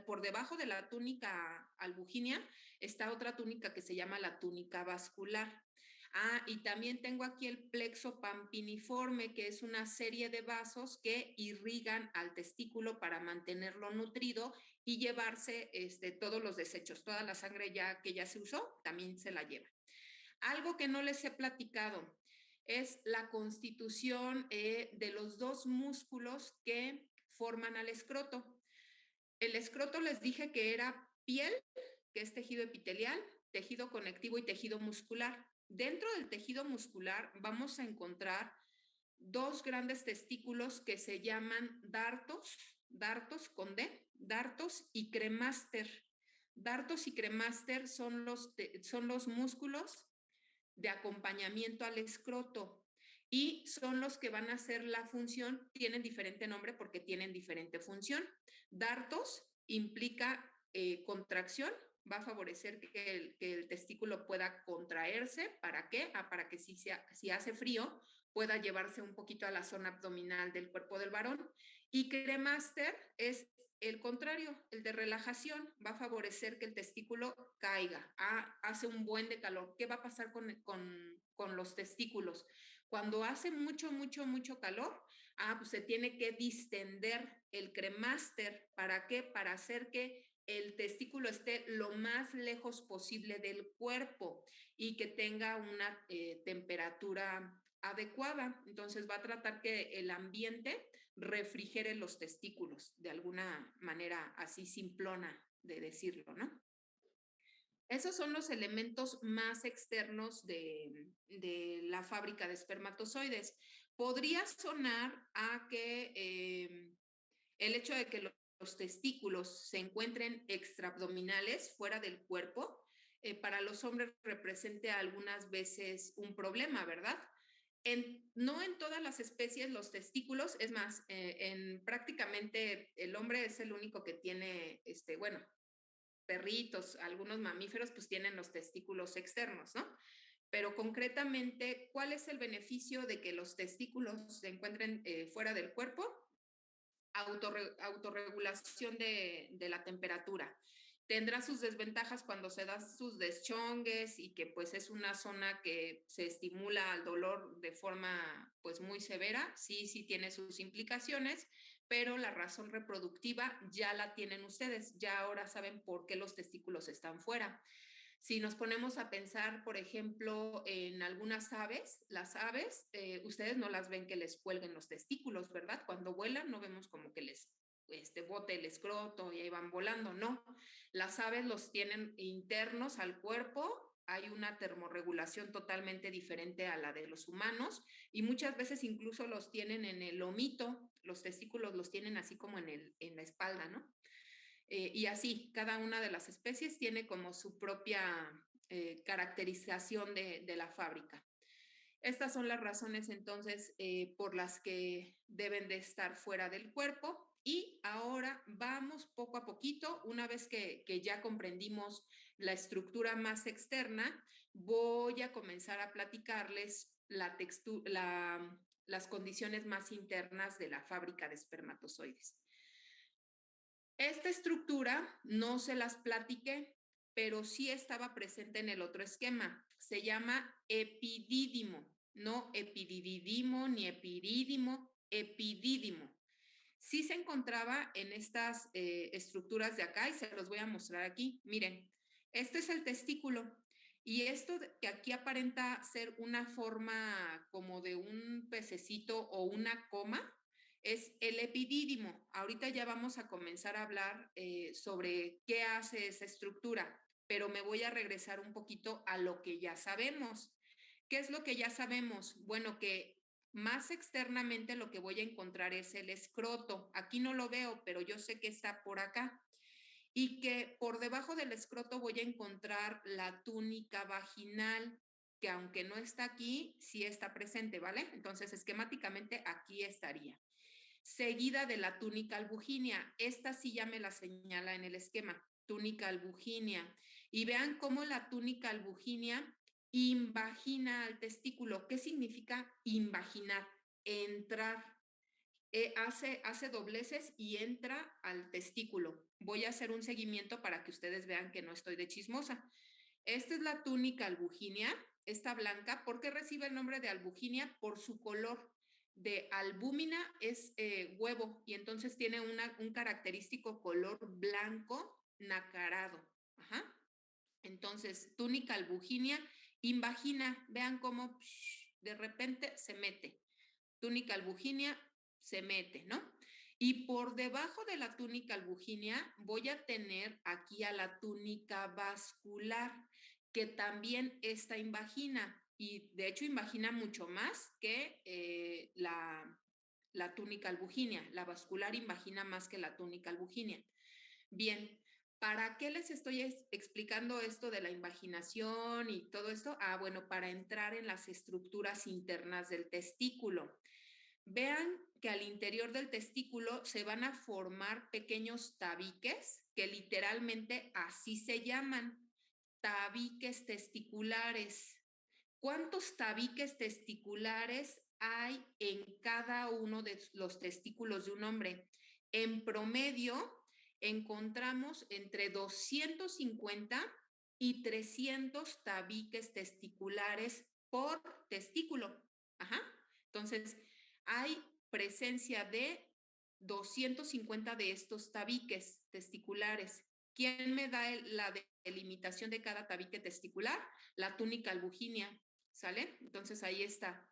por debajo de la túnica albuginea está otra túnica que se llama la túnica vascular. Y también tengo aquí el plexo pampiniforme, que es una serie de vasos que irrigan al testículo para mantenerlo nutrido y llevarse todos los desechos, toda la sangre que ya se usó, también se la lleva. Algo que no les he platicado es la constitución de los dos músculos que forman al escroto. El escroto les dije que era piel, que es tejido epitelial, tejido conectivo y tejido muscular. Dentro del tejido muscular vamos a encontrar dos grandes testículos que se llaman dartos con D, dartos y cremaster. Dartos y cremaster son los músculos de acompañamiento al escroto y son los que van a hacer la función, tienen diferente nombre porque tienen diferente función. Dartos implica contracción, va a favorecer que el testículo pueda contraerse. ¿Para qué? Para que si hace frío pueda llevarse un poquito a la zona abdominal del cuerpo del varón. Y cremaster es el contrario, el de relajación, va a favorecer que el testículo caiga. Hace un buen de calor. ¿Qué va a pasar con los testículos? Cuando hace mucho, mucho, mucho calor, pues se tiene que distender el cremaster. ¿Para qué? Para hacer que el testículo esté lo más lejos posible del cuerpo y que tenga una temperatura adecuada. Entonces va a tratar que el ambiente refrigere los testículos, de alguna manera así simplona de decirlo, ¿no? Esos son los elementos más externos de la fábrica de espermatozoides. Podría sonar a que el hecho de que los testículos se encuentren extraabdominales, fuera del cuerpo, para los hombres represente algunas veces un problema, ¿verdad? No en todas las especies los testículos, es más, en prácticamente el hombre es el único que tiene, bueno, perritos, algunos mamíferos pues tienen los testículos externos, ¿no? Pero concretamente, ¿cuál es el beneficio de que los testículos se encuentren fuera del cuerpo? Autorregulación de la temperatura. Tendrá sus desventajas cuando se da sus deschongues y que pues es una zona que se estimula al dolor de forma pues muy severa. Sí tiene sus implicaciones, pero la razón reproductiva ya la tienen ustedes. Ya ahora saben por qué los testículos están fuera. Si nos ponemos a pensar, por ejemplo, en algunas aves, las aves, ustedes no las ven que les cuelguen los testículos, ¿verdad? Cuando vuelan no vemos como que les bote el escroto y ahí van volando, no. Las aves los tienen internos al cuerpo, hay una termorregulación totalmente diferente a la de los humanos y muchas veces incluso los tienen en el lomito, los testículos los tienen así como en la espalda, ¿no? Y así, cada una de las especies tiene como su propia caracterización de la fábrica. Estas son las razones entonces por las que deben de estar fuera del cuerpo. Y ahora vamos poco a poquito, una vez que ya comprendimos la estructura más externa, voy a comenzar a platicarles las condiciones más internas de la fábrica de espermatozoides. Esta estructura no se las platiqué, pero sí estaba presente en el otro esquema. Se llama epidídimo, no epididimo ni epirídimo, epidídimo. Sí se encontraba en estas estructuras de acá y se los voy a mostrar aquí. Miren, este es el testículo y esto que aquí aparenta ser una forma como de un pececito o una coma, es el epidídimo. Ahorita ya vamos a comenzar a hablar sobre qué hace esa estructura, pero me voy a regresar un poquito a lo que ya sabemos. ¿Qué es lo que ya sabemos? Bueno, que más externamente lo que voy a encontrar es el escroto. Aquí no lo veo, pero yo sé que está por acá. Y que por debajo del escroto voy a encontrar la túnica vaginal, que aunque no está aquí, sí está presente, ¿vale? Entonces, esquemáticamente aquí estaría seguida de la túnica albuginea. Esta sí ya me la señala en el esquema, túnica albuginea. Y vean cómo la túnica albuginea invagina al testículo. ¿Qué significa invaginar? Entrar. Hace dobleces y entra al testículo. Voy a hacer un seguimiento para que ustedes vean que no estoy de chismosa. Esta es la túnica albuginia, esta blanca. ¿Por qué recibe el nombre de albuginia? Por su color. De albúmina es huevo y entonces tiene un característico color blanco nacarado. Ajá. Entonces, túnica albuginia, invagina. Vean cómo de repente se mete. Túnica albuginia se mete, ¿no? Y por debajo de la túnica albuginia voy a tener aquí a la túnica vascular, que también está invagina y de hecho invagina mucho más que la túnica albuginia. La vascular invagina más que la túnica albuginia. Bien, ¿para qué les estoy explicando esto de la invaginación y todo esto? Ah, bueno, para entrar en las estructuras internas del testículo. Vean que al interior del testículo se van a formar pequeños tabiques, que literalmente así se llaman, tabiques testiculares. ¿Cuántos tabiques testiculares hay en cada uno de los testículos de un hombre? En promedio, encontramos entre 250 y 300 tabiques testiculares por testículo. Ajá. Entonces, hay presencia de 250 de estos tabiques testiculares. ¿Quién me da la delimitación de cada tabique testicular? La túnica albuginia, ¿sale? Entonces ahí está.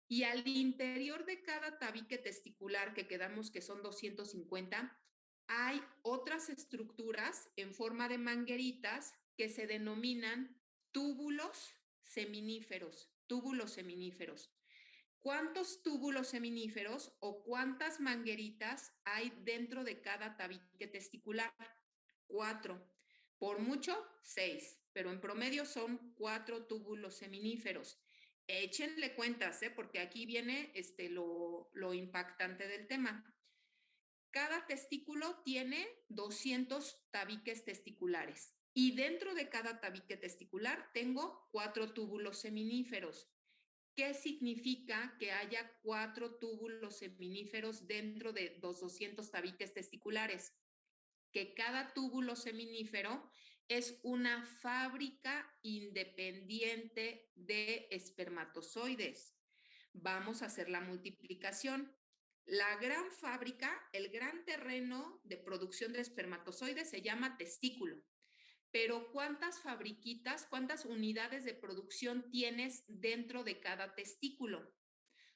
Y al interior de cada tabique testicular, que quedamos que son 250, hay otras estructuras en forma de mangueritas que se denominan túbulos seminíferos. Túbulos seminíferos. ¿Cuántos túbulos seminíferos o cuántas mangueritas hay dentro de cada tabique testicular? 4. Por mucho, 6, pero en promedio son 4 túbulos seminíferos. Échenle cuentas, porque aquí viene lo impactante del tema. Cada testículo tiene 200 tabiques testiculares y dentro de cada tabique testicular tengo 4 túbulos seminíferos. ¿Qué significa que haya 4 túbulos seminíferos dentro de los 200 tabiques testiculares? Que cada túbulo seminífero es una fábrica independiente de espermatozoides. Vamos a hacer la multiplicación. La gran fábrica, el gran terreno de producción de espermatozoides se llama testículo. Pero ¿cuántas fabriquitas, cuántas unidades de producción tienes dentro de cada testículo?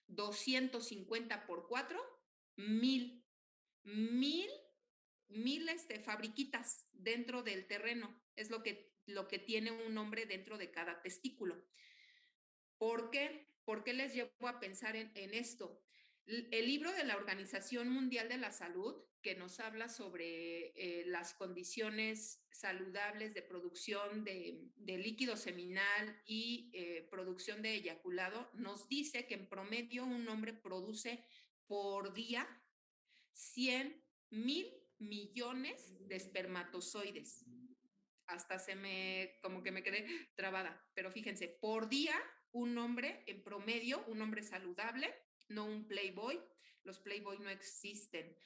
250 por 4, 1000. 1000 fabriquitas dentro del terreno. Es lo que tiene un nombre dentro de cada testículo. ¿Por qué? ¿Por qué les llevo a pensar en esto? El libro de la Organización Mundial de la Salud, que nos habla sobre las condiciones saludables de producción de líquido seminal y producción de eyaculado, nos dice que en promedio un hombre produce por día 100,000 millones de espermatozoides. Hasta como que me quedé trabada, pero fíjense, por día un hombre en promedio, un hombre saludable, no un playboy, los playboy no existen,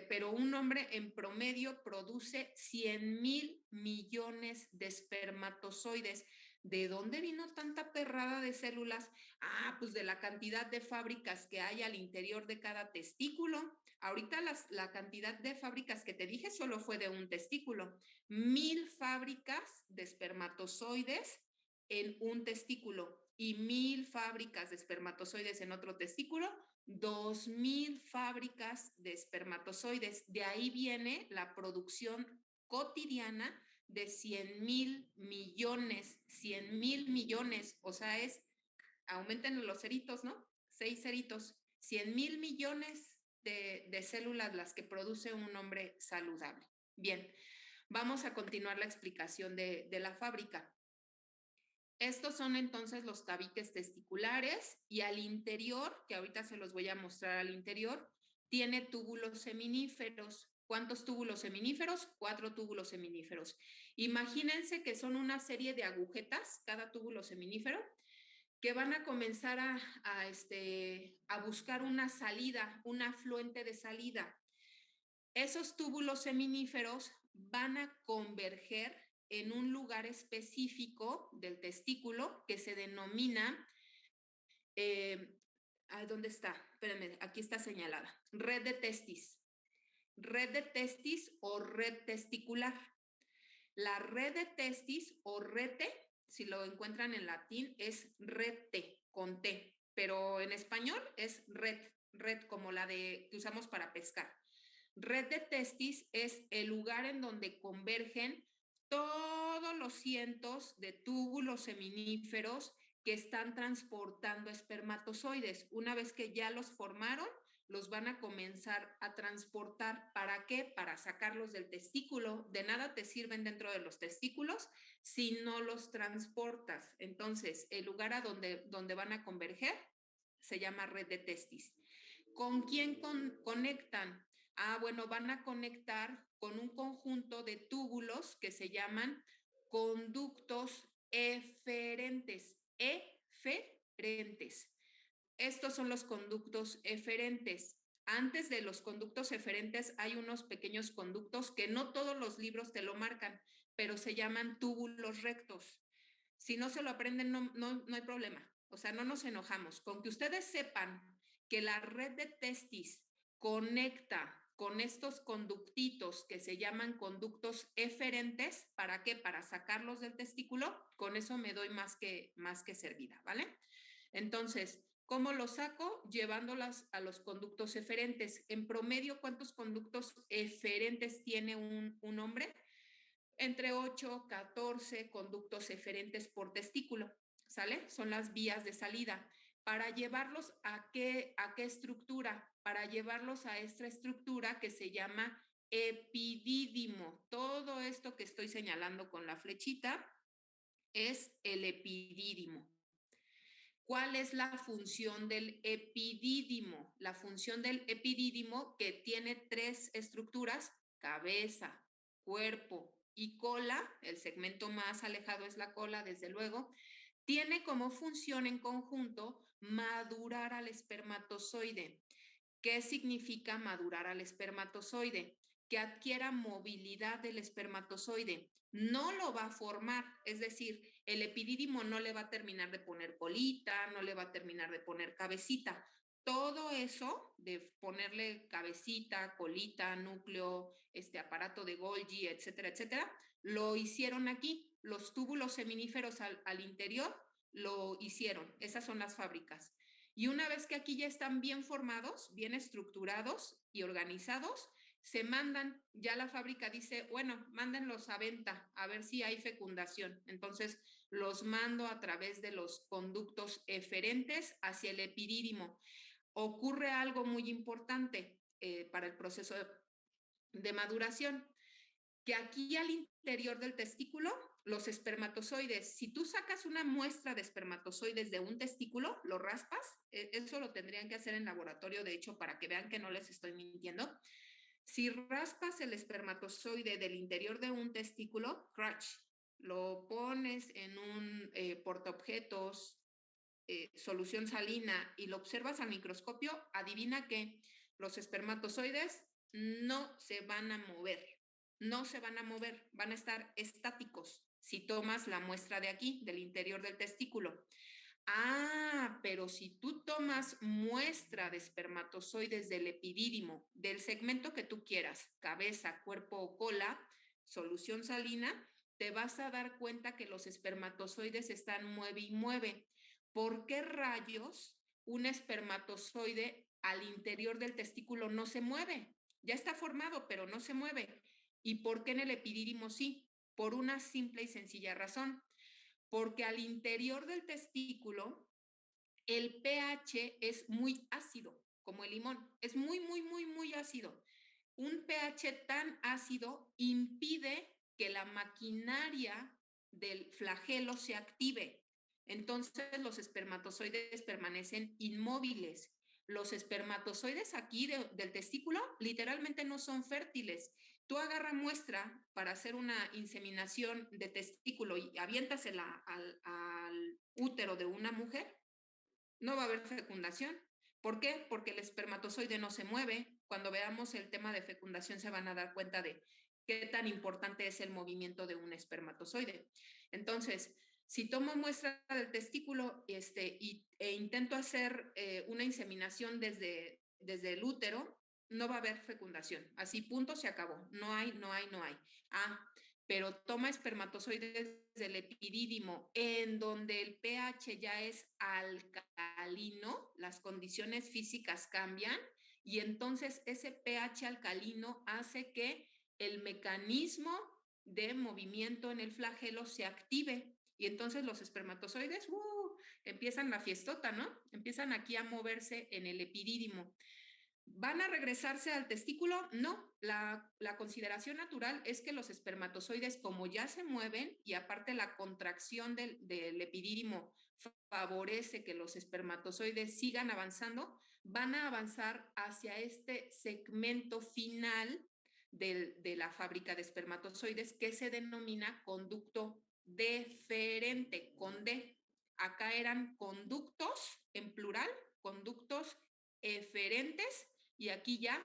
pero un hombre en promedio produce 100,000 millones de espermatozoides. ¿De dónde vino tanta perrada de células? Ah, pues de la cantidad de fábricas que hay al interior de cada testículo. Ahorita la cantidad de fábricas que te dije solo fue de un testículo. 1000 fábricas de espermatozoides en un testículo y 1000 fábricas de espermatozoides en otro testículo, 2000 fábricas de espermatozoides. De ahí viene la producción cotidiana de 100,000 millones, 100,000 millones, o sea, aumenten los ceritos, ¿no? 6 ceritos, 100,000 millones de células las que produce un hombre saludable. Bien, vamos a continuar la explicación de la fábrica. Estos son entonces los tabiques testiculares y al interior, que ahorita se los voy a mostrar al interior, tiene túbulos seminíferos. ¿Cuántos túbulos seminíferos? 4 túbulos seminíferos. Imagínense que son una serie de agujetas, cada túbulo seminífero, que van a comenzar a buscar una salida, un afluente de salida. Esos túbulos seminíferos van a converger en un lugar específico del testículo que se denomina, ¿dónde está? Espérenme, aquí está señalada, red de testis. Red de testis o red testicular. La red de testis o rete, si lo encuentran en latín, es rete, con T, pero en español es red como la que usamos para pescar. Red de testis es el lugar en donde convergen todos los cientos de túbulos seminíferos que están transportando espermatozoides. Una vez que ya los formaron, los van a comenzar a transportar. ¿Para qué? Para sacarlos del testículo. De nada te sirven dentro de los testículos si no los transportas. Entonces, el lugar a donde van a converger se llama red de testis. ¿Con quién conectan? Bueno, van a conectar con un conjunto de túbulos que se llaman conductos eferentes. Eferentes. Estos son los conductos eferentes. Antes de los conductos eferentes hay unos pequeños conductos que no todos los libros te lo marcan, pero se llaman túbulos rectos. Si no se lo aprenden, no hay problema. O sea, no nos enojamos. Con que ustedes sepan que la red de testis conecta con estos conductitos que se llaman conductos eferentes, ¿para qué? Para sacarlos del testículo, con eso me doy más que servida, ¿vale? Entonces, ¿cómo lo saco? Llevándolas a los conductos eferentes. En promedio, ¿cuántos conductos eferentes tiene un hombre? Entre 8, 14 conductos eferentes por testículo, ¿sale? Son las vías de salida. ¿Para llevarlos a qué estructura? Para llevarlos a esta estructura que se llama epidídimo. Todo esto que estoy señalando con la flechita es el epidídimo. ¿Cuál es la función del epidídimo? La función del epidídimo, que tiene 3 estructuras: cabeza, cuerpo y cola. El segmento más alejado es la cola, desde luego. Tiene como función en conjunto madurar al espermatozoide. ¿Qué significa madurar al espermatozoide? Que adquiera movilidad del espermatozoide. No lo va a formar, es decir, el epidídimo no le va a terminar de poner colita, no le va a terminar de poner cabecita. Todo eso de ponerle cabecita, colita, núcleo, aparato de Golgi, etcétera, etcétera, lo hicieron aquí. Los túbulos seminíferos al interior lo hicieron. Esas son las fábricas. Y una vez que aquí ya están bien formados, bien estructurados y organizados, se mandan. Ya la fábrica dice, bueno, mándenlos a venta, a ver si hay fecundación. Entonces, los mando a través de los conductos eferentes hacia el epidídimo. Ocurre algo muy importante para el proceso de maduración, que aquí al interior del testículo, los espermatozoides, si tú sacas una muestra de espermatozoides de un testículo, lo raspas, eso lo tendrían que hacer en laboratorio, de hecho, para que vean que no les estoy mintiendo. Si raspas el espermatozoide del interior de un testículo, crunch, lo pones en un portaobjetos, solución salina, y lo observas al microscopio, adivina que los espermatozoides no se van a mover. No se van a mover, van a estar estáticos si tomas la muestra de aquí, del interior del testículo. Pero si tú tomas muestra de espermatozoides del epidídimo, del segmento que tú quieras, cabeza, cuerpo o cola, solución salina, te vas a dar cuenta que los espermatozoides están mueve y mueve. ¿Por qué rayos un espermatozoide al interior del testículo no se mueve? Ya está formado, pero no se mueve. ¿Y por qué en el epidídimo sí? Por una simple y sencilla razón. Porque al interior del testículo el pH es muy ácido, como el limón. Es muy, muy, muy, muy ácido. Un pH tan ácido impide que la maquinaria del flagelo se active. Entonces los espermatozoides permanecen inmóviles. los espermatozoides aquí del testículo literalmente no son fértiles. Tú agarras muestra para hacer una inseminación de testículo y aviéntasela al útero de una mujer, no va a haber fecundación. ¿Por qué? Porque el espermatozoide no se mueve. Cuando veamos el tema de fecundación se van a dar cuenta de qué tan importante es el movimiento de un espermatozoide. Entonces, si tomo muestra del testículo e intento hacer una inseminación desde el útero, no va a haber fecundación. Así, punto, se acabó. No hay, no hay, no hay. Ah, pero toma espermatozoides del epidídimo en donde el pH ya es alcalino, las condiciones físicas cambian y entonces ese pH alcalino hace que el mecanismo de movimiento en el flagelo se active y entonces los espermatozoides empiezan la fiestota, ¿no? Empiezan aquí a moverse en el epidídimo. ¿Van a regresarse al testículo? No, la consideración natural es que los espermatozoides, como ya se mueven y aparte la contracción del epidídimo favorece que los espermatozoides sigan avanzando, van a avanzar hacia este segmento final de la fábrica de espermatozoides que se denomina conducto deferente, con D. Acá eran conductos en plural, conductos eferentes y aquí ya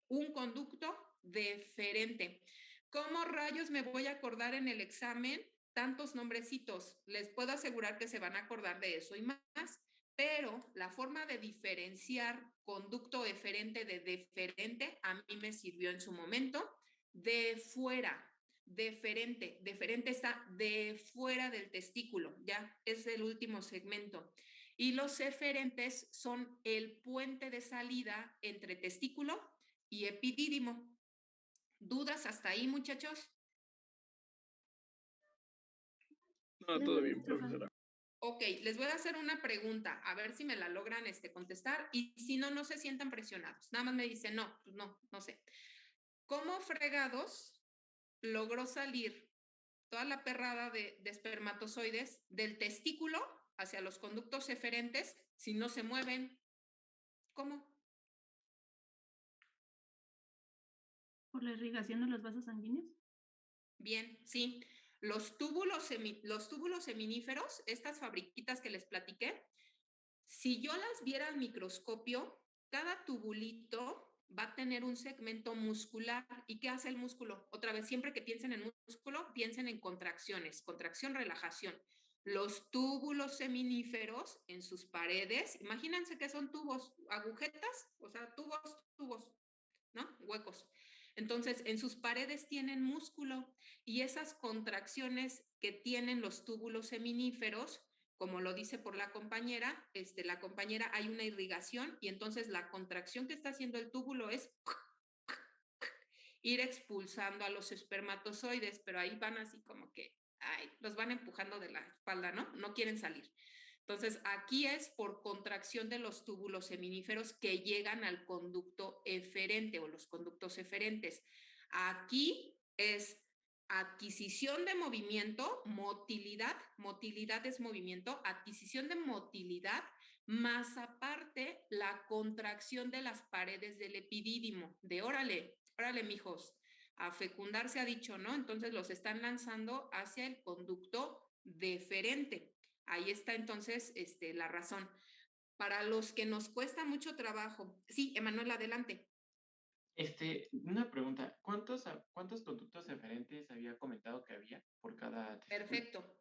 un conducto deferente. ¿Cómo rayos me voy a acordar en el examen tantos nombrecitos? Les puedo asegurar que se van a acordar de eso y más, pero la forma de diferenciar conducto eferente de deferente a mí me sirvió en su momento. De fuera, deferente, deferente está de fuera del testículo, ya es el último segmento. Y los eferentes son el puente de salida entre testículo y epidídimo. ¿Dudas hasta ahí, muchachos? No, todo bien, profesora. Ok, les voy a hacer una pregunta, a ver si me la logran contestar y si no, no se sientan presionados. Nada más me dicen, no, pues no sé. ¿Cómo fregados logró salir toda la perrada de espermatozoides del testículo hacia los conductos eferentes si no se mueven? ¿Cómo? ¿Por la irrigación de los vasos sanguíneos? Bien, sí. Los túbulos seminíferos, estas fabriquitas que les platiqué, si yo las viera al microscopio, cada tubulito va a tener un segmento muscular. ¿Y qué hace el músculo? Otra vez, siempre que piensen en músculo, piensen en contracciones, contracción, relajación. Los túbulos seminíferos en sus paredes, imagínense que son tubos, agujetas, o sea, tubos, ¿no? Huecos. Entonces, en sus paredes tienen músculo y esas contracciones que tienen los túbulos seminíferos, como lo dice por la compañera hay una irrigación y entonces la contracción que está haciendo el túbulo es ir expulsando a los espermatozoides, pero ahí van así como que, los van empujando de la espalda, ¿no? No quieren salir. Entonces, aquí es por contracción de los túbulos seminíferos que llegan al conducto eferente o los conductos eferentes. Aquí es adquisición de movimiento, motilidad es movimiento, adquisición de motilidad, más aparte la contracción de las paredes del epidídimo, de órale, mijos, a fecundar se ha dicho, ¿no? Entonces los están lanzando hacia el conducto deferente. Ahí está entonces la razón. Para los que nos cuesta mucho trabajo. Sí, Emanuel, adelante. Una pregunta, ¿cuántos conductos eferentes había comentado que había por cada testículo? Perfecto.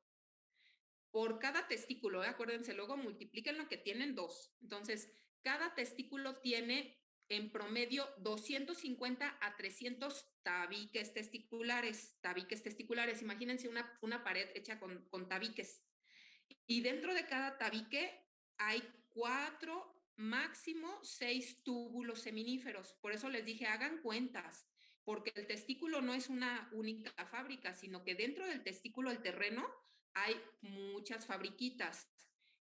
Por cada testículo, acuérdense, luego multipliquen lo que tienen 2. Entonces, cada testículo tiene en promedio 250 a 300 tabiques testiculares. Imagínense una pared hecha con tabiques. Y dentro de cada tabique hay 4, máximo 6 túbulos seminíferos. Por eso les dije, hagan cuentas, porque el testículo no es una única fábrica, sino que dentro del testículo, el terreno, hay muchas fabriquitas.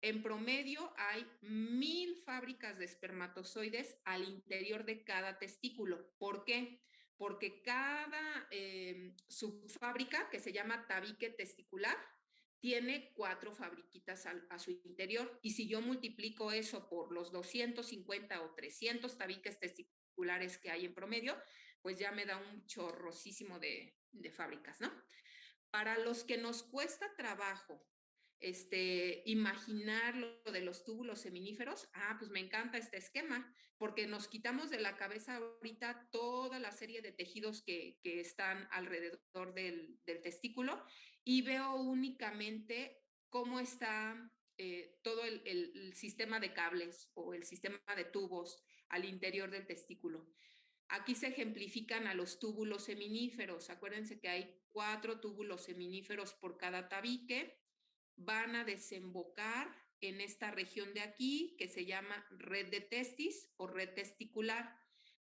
En promedio hay 1000 fábricas de espermatozoides al interior de cada testículo. ¿Por qué? Porque cada subfábrica, que se llama tabique testicular, tiene 4 fabriquitas a su interior. Y si yo multiplico eso por los 250 o 300 tabiques testiculares que hay en promedio, pues ya me da un chorrosísimo de fábricas, ¿no? Para los que nos cuesta trabajo imaginar lo de los túbulos seminíferos, pues me encanta este esquema, porque nos quitamos de la cabeza ahorita toda la serie de tejidos que están alrededor del testículo y veo únicamente cómo está todo el sistema de cables o el sistema de tubos al interior del testículo. Aquí se ejemplifican a los túbulos seminíferos. Acuérdense que hay 4 túbulos seminíferos por cada tabique. Van a desembocar en esta región de aquí que se llama red de testis o red testicular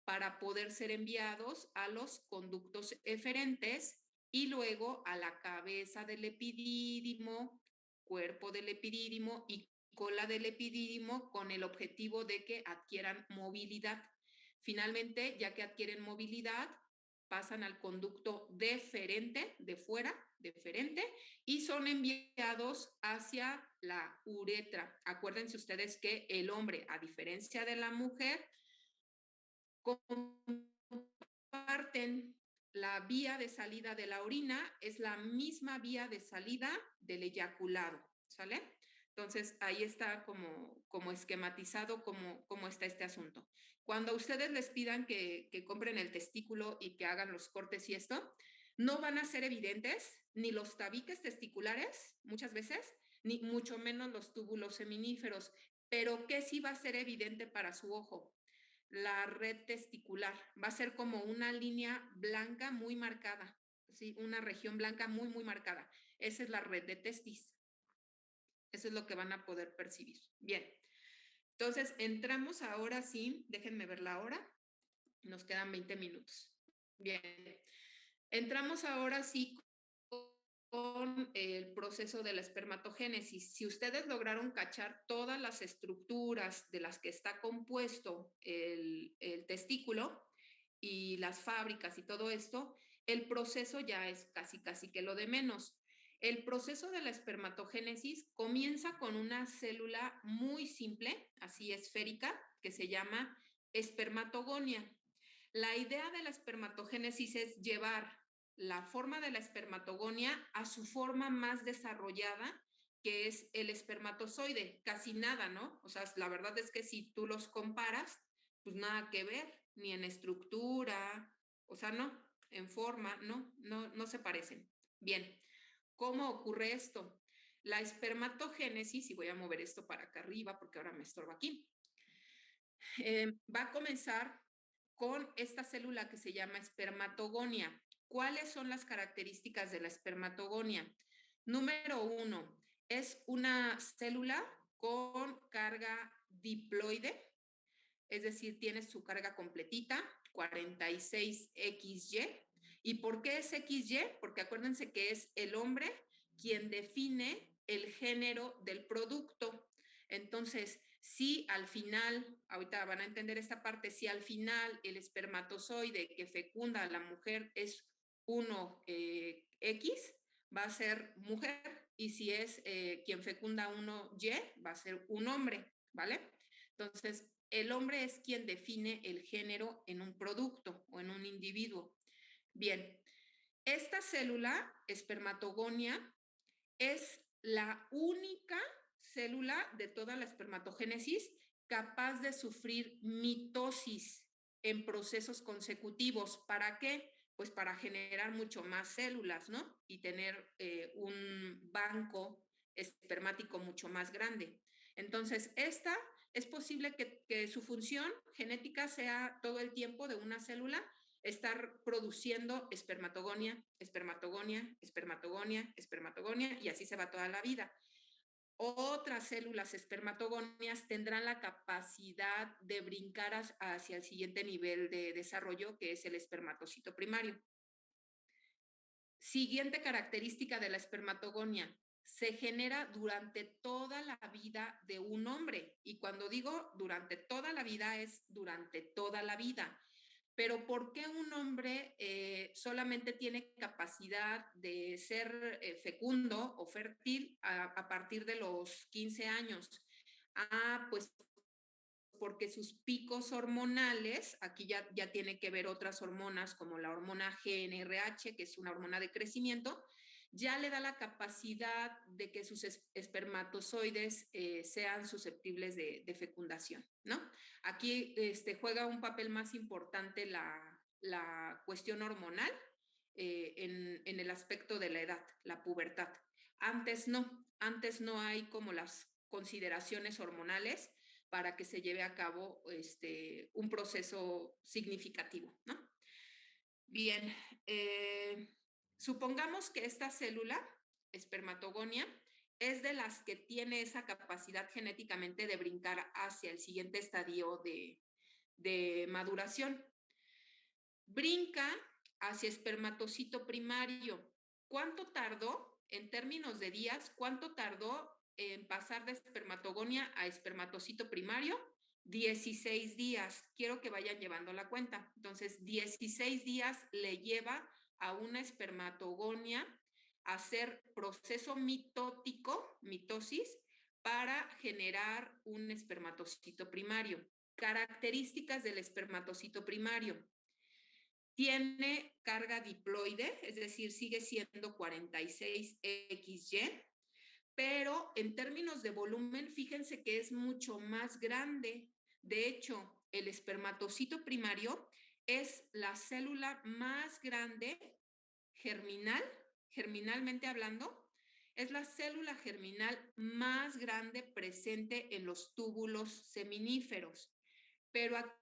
para poder ser enviados a los conductos eferentes y luego a la cabeza del epidídimo, cuerpo del epidídimo y cola del epidídimo con el objetivo de que adquieran movilidad. Finalmente, ya que adquieren movilidad, pasan al conducto deferente, de fuera, deferente, y son enviados hacia la uretra. Acuérdense ustedes que el hombre, a diferencia de la mujer, comparten la vía de salida de la orina, es la misma vía de salida del eyaculado, ¿sale? Entonces, ahí está como esquematizado cómo está este asunto. Cuando ustedes les pidan que compren el testículo y que hagan los cortes y esto, no van a ser evidentes ni los tabiques testiculares, muchas veces, ni mucho menos los túbulos seminíferos. Pero ¿qué sí va a ser evidente para su ojo? La red testicular. Va a ser como una línea blanca muy marcada, ¿sí? Una región blanca muy, muy marcada. Esa es la red de testis. Eso es lo que van a poder percibir. Bien. Entonces, entramos ahora sí. Déjenme ver la hora. Nos quedan 20 minutos. Bien. Entramos ahora sí con el proceso de la espermatogénesis. Si ustedes lograron cachar todas las estructuras de las que está compuesto el testículo y las fábricas y todo esto, el proceso ya es casi que lo de menos. El proceso de la espermatogénesis comienza con una célula muy simple, así esférica, que se llama espermatogonia. La idea de la espermatogénesis es llevar la forma de la espermatogonia a su forma más desarrollada, que es el espermatozoide. Casi nada, ¿no? O sea, la verdad es que si tú los comparas, pues nada que ver, ni en estructura, o sea, no, en forma, no se parecen. Bien, ¿cómo ocurre esto? La espermatogénesis, y voy a mover esto para acá arriba porque ahora me estorba aquí, va a comenzar con esta célula que se llama espermatogonia. ¿Cuáles son las características de la espermatogonia? Número 1, es una célula con carga diploide, es decir, tiene su carga completita, 46XY. ¿Y por qué es XY? Porque acuérdense que es el hombre quien define el género del producto. Entonces, si al final, ahorita van a entender esta parte, si al final el espermatozoide que fecunda a la mujer es 1X, va a ser mujer, y si es quien fecunda 1Y, va a ser un hombre, ¿vale? Entonces, el hombre es quien define el género en un producto o en un individuo. Bien, esta célula, espermatogonia, es la única célula de toda la espermatogénesis capaz de sufrir mitosis en procesos consecutivos. ¿Para qué? Pues para generar mucho más células, ¿no? Y tener un banco espermático mucho más grande. Entonces, esta es posible que su función genética sea todo el tiempo de una célula estar produciendo espermatogonia, espermatogonia, espermatogonia, espermatogonia, y así se va toda la vida. Otras células espermatogonias tendrán la capacidad de brincar hacia el siguiente nivel de desarrollo, que es el espermatocito primario. Siguiente característica de la espermatogonia: se genera durante toda la vida de un hombre. Y cuando digo durante toda la vida, es durante toda la vida. Pero ¿por qué un hombre solamente tiene capacidad de ser fecundo o fértil a partir de los 15 años? Pues porque sus picos hormonales, aquí ya tiene que ver otras hormonas como la hormona GnRH, que es una hormona de crecimiento, ya le da la capacidad de que sus espermatozoides sean susceptibles de fecundación, ¿no? Aquí juega un papel más importante la cuestión hormonal en el aspecto de la edad, la pubertad. Antes no hay como las consideraciones hormonales para que se lleve a cabo un proceso significativo, ¿no? Bien, supongamos que esta célula, espermatogonia, es de las que tiene esa capacidad genéticamente de brincar hacia el siguiente estadio de maduración. Brinca hacia espermatocito primario. ¿Cuánto tardó, en términos de días, cuánto tardó en pasar de espermatogonia a espermatocito primario? 16 días. Quiero que vayan llevando la cuenta. Entonces, 16 días le lleva a una espermatogonia a hacer proceso mitótico, mitosis, para generar un espermatocito primario. Características del espermatocito primario. Tiene carga diploide, es decir, sigue siendo 46XY, pero en términos de volumen, fíjense que es mucho más grande. De hecho, el espermatocito primario es la célula más grande germinalmente hablando, es la célula germinal más grande presente en los túbulos seminíferos. Pero aquí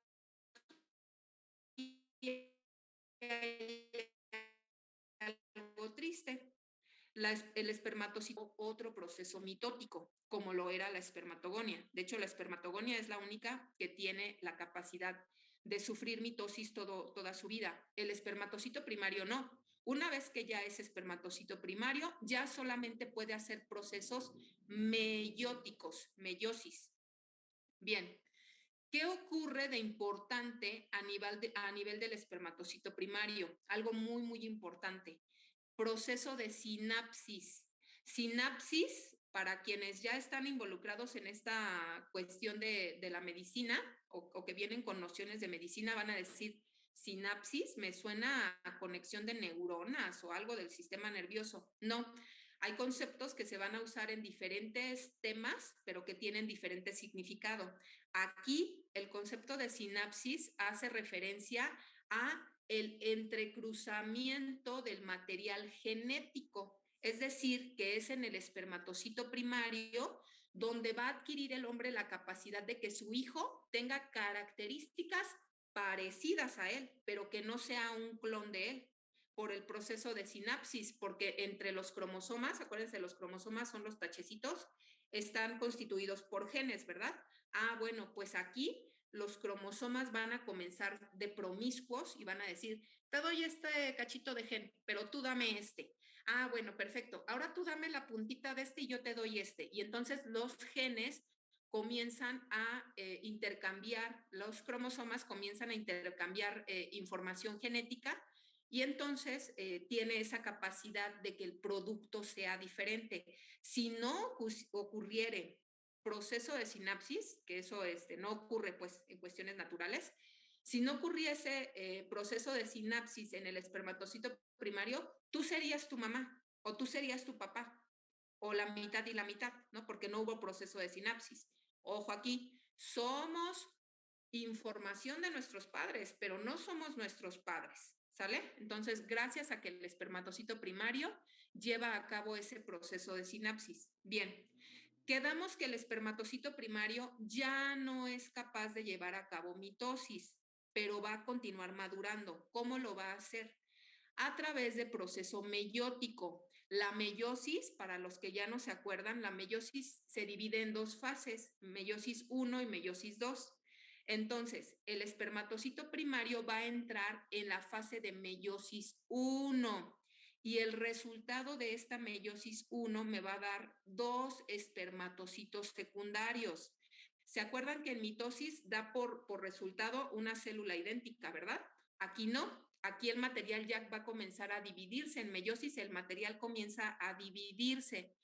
algo triste. El espermatocito, otro proceso mitótico, como lo era la espermatogonia. De hecho, la espermatogonia es la única que tiene la capacidad de sufrir mitosis toda su vida. El espermatocito primario no. Una vez que ya es espermatocito primario, ya solamente puede hacer procesos meióticos, meiosis. Bien, ¿qué ocurre de importante a nivel del espermatocito primario? Algo muy, muy importante. Proceso de sinapsis. Sinapsis, para quienes ya están involucrados en esta cuestión de la medicina o que vienen con nociones de medicina, van a decir, sinapsis, me suena a conexión de neuronas o algo del sistema nervioso. No, hay conceptos que se van a usar en diferentes temas, pero que tienen diferente significado. Aquí el concepto de sinapsis hace referencia a el entrecruzamiento del material genético, es decir, que es en el espermatocito primario donde va a adquirir el hombre la capacidad de que su hijo tenga características parecidas a él, pero que no sea un clon de él por el proceso de sinapsis, porque entre los cromosomas, acuérdense, los cromosomas son los tachecitos, están constituidos por genes, ¿verdad? Bueno, pues aquí los cromosomas van a comenzar de promiscuos y van a decir, te doy este cachito de gen, pero tú dame este. Bueno, perfecto. Ahora tú dame la puntita de este y yo te doy este. Y entonces los genes comienzan a intercambiar, los cromosomas comienzan a intercambiar información genética y entonces tiene esa capacidad de que el producto sea diferente. Si no ocurriere proceso de sinapsis, que eso no ocurre pues en cuestiones naturales, si no ocurriese proceso de sinapsis en el espermatocito primario, tú serías tu mamá o tú serías tu papá o la mitad y la mitad, ¿no? Porque no hubo proceso de sinapsis. Ojo aquí, somos información de nuestros padres, pero no somos nuestros padres, ¿sale? Entonces, gracias a que el espermatocito primario lleva a cabo ese proceso de sinapsis. Bien, quedamos que el espermatocito primario ya no es capaz de llevar a cabo mitosis, pero va a continuar madurando. ¿Cómo lo va a hacer? A través de proceso meiótico. La meiosis, para los que ya no se acuerdan, la meiosis se divide en dos fases, meiosis 1 y meiosis 2. Entonces, el espermatocito primario va a entrar en la fase de meiosis 1 y el resultado de esta meiosis 1 me va a dar dos espermatocitos secundarios. ¿Se acuerdan que en mitosis da por resultado una célula idéntica, verdad? Aquí no, aquí el material ya va a comenzar a dividirse. En meiosis el material comienza a dividirse.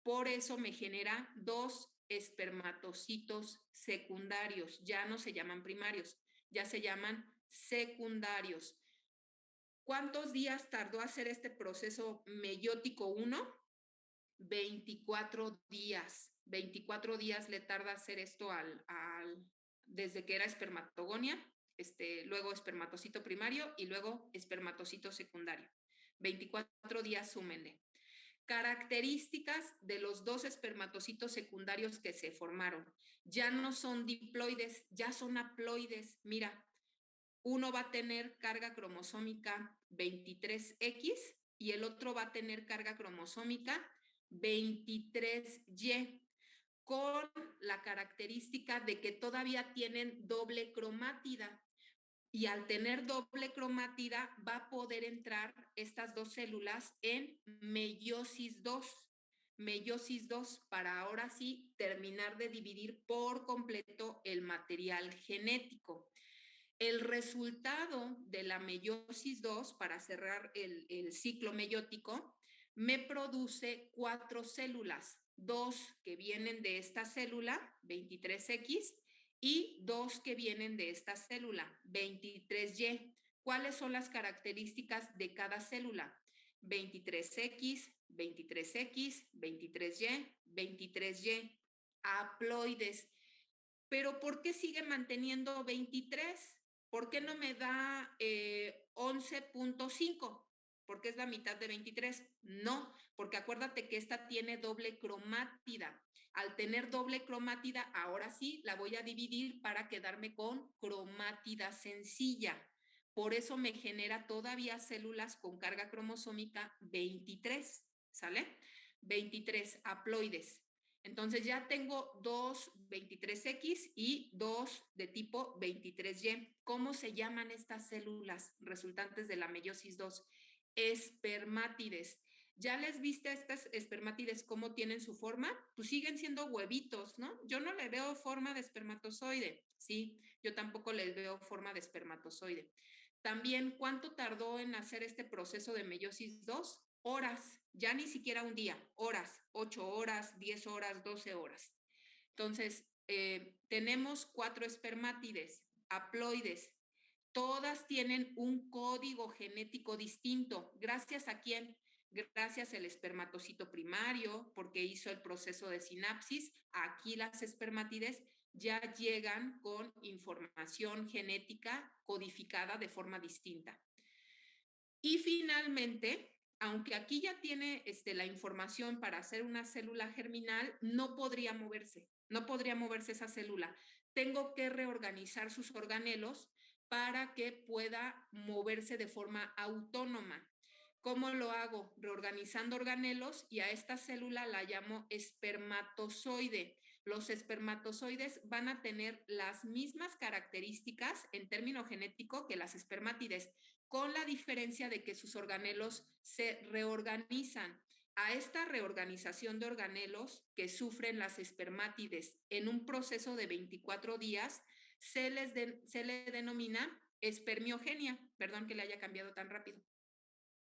Por eso me genera 2 espermatocitos secundarios. Ya no se llaman primarios, ya se llaman secundarios. ¿Cuántos días tardó hacer este proceso meiótico 1? 24 días. 24 días le tarda hacer esto desde que era espermatogonia, luego espermatocito primario y luego espermatocito secundario. 24 días, súmenle. Características de los 2 espermatocitos secundarios que se formaron. Ya no son diploides, ya son haploides. Mira, uno va a tener carga cromosómica 23X y el otro va a tener carga cromosómica 23Y, con la característica de que todavía tienen doble cromátida. Y al tener doble cromátida va a poder entrar estas 2 células en meiosis 2. Meiosis 2 para ahora sí terminar de dividir por completo el material genético. El resultado de la meiosis 2, para cerrar el ciclo meiótico, me produce 4 células, 2 que vienen de esta célula, 23X, y 2 que vienen de esta célula, 23Y. ¿Cuáles son las características de cada célula? 23X, 23X, 23Y, 23Y, haploides. Pero ¿por qué sigue manteniendo 23? ¿Por qué no me da 11.5? Porque es la mitad de 23. No, porque acuérdate que esta tiene doble cromátida. Al tener doble cromátida, ahora sí la voy a dividir para quedarme con cromátida sencilla. Por eso me genera todavía células con carga cromosómica 23, ¿sale? 23 haploides. Entonces ya tengo 2 23X y 2 de tipo 23Y. ¿Cómo se llaman estas células resultantes de la meiosis 2? Espermátides. ¿Ya les viste a estas espermátides cómo tienen su forma? Pues siguen siendo huevitos, ¿no? Yo no le veo forma de espermatozoide. Sí, yo tampoco les veo forma de espermatozoide. También, ¿cuánto tardó en hacer este proceso de meiosis 2? Horas, ya ni siquiera un día, horas, 8 horas, 10 horas, 12 horas. Entonces, tenemos 4 espermátides, haploides. Todas tienen un código genético distinto. ¿Gracias a quién? Gracias al espermatocito primario, porque hizo el proceso de sinapsis. Aquí las espermátides ya llegan con información genética codificada de forma distinta. Y finalmente, aunque aquí ya tiene la información para hacer una célula germinal, no podría moverse esa célula. Tengo que reorganizar sus organelos para que pueda moverse de forma autónoma. ¿Cómo lo hago? Reorganizando organelos, y a esta célula la llamo espermatozoide. Los espermatozoides van a tener las mismas características en término genético que las espermátides, con la diferencia de que sus organelos se reorganizan. A esta reorganización de organelos que sufren las espermátides en un proceso de 24 días se le denomina espermiogenia. Perdón que le haya cambiado tan rápido.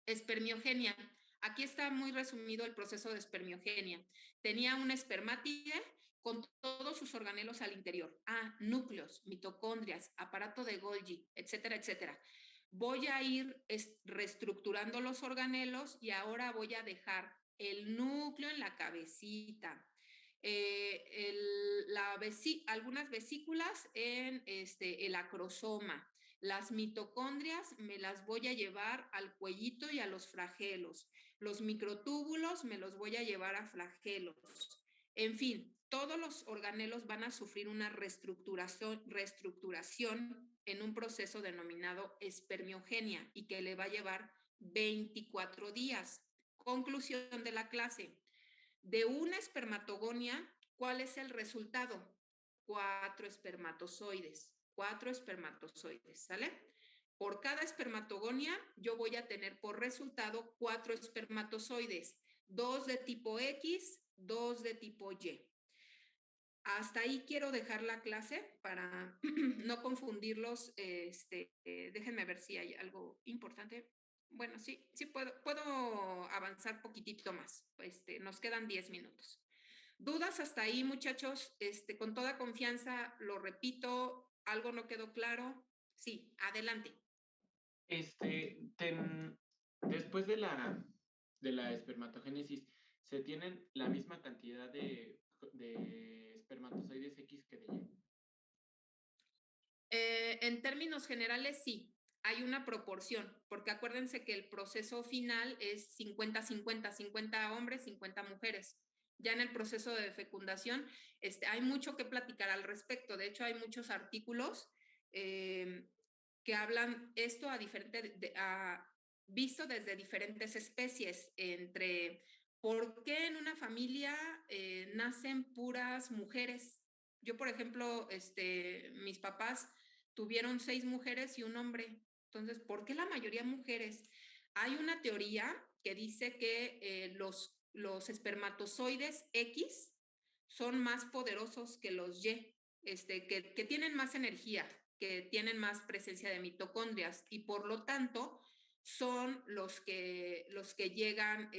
Espermiogenia. Aquí está muy resumido el proceso de espermiogenia. Tenía una espermátide con todos sus organelos al interior. Núcleos, mitocondrias, aparato de Golgi, etcétera, etcétera. Voy a ir reestructurando los organelos y ahora voy a dejar el núcleo en la cabecita, algunas vesículas en el acrosoma. Las mitocondrias me las voy a llevar al cuellito y a los flagelos. Los microtúbulos me los voy a llevar a flagelos. En fin, todos los organelos van a sufrir una reestructuración en un proceso denominado espermiogenia y que le va a llevar 24 días. Conclusión de la clase. De una espermatogonia, ¿cuál es el resultado? 4 espermatozoides. 4 espermatozoides, ¿sale? Por cada espermatogonia, yo voy a tener por resultado 4 espermatozoides, 2 de tipo X, 2 de tipo Y. Hasta ahí quiero dejar la clase para no confundirlos. Déjenme ver si hay algo importante. Bueno, sí puedo avanzar poquitito más. Nos quedan 10 minutos. ¿Dudas hasta ahí, muchachos? Con toda confianza, lo repito, ¿algo no quedó claro? Sí, adelante. Después de la espermatogénesis, ¿se tienen la misma cantidad de espermatozoides X que de Y? En términos generales, sí, hay una proporción, porque acuérdense que el proceso final es 50-50, 50 hombres, 50 mujeres. Ya en el proceso de fecundación hay mucho que platicar al respecto. De hecho, hay muchos artículos que hablan esto visto desde diferentes especies, entre por qué en una familia nacen puras mujeres. Yo, por ejemplo, mis papás tuvieron 6 mujeres y un hombre. Entonces, ¿por qué la mayoría mujeres? Hay una teoría que dice que los espermatozoides X son más poderosos que los Y, que tienen más energía, que tienen más presencia de mitocondrias y por lo tanto son los que llegan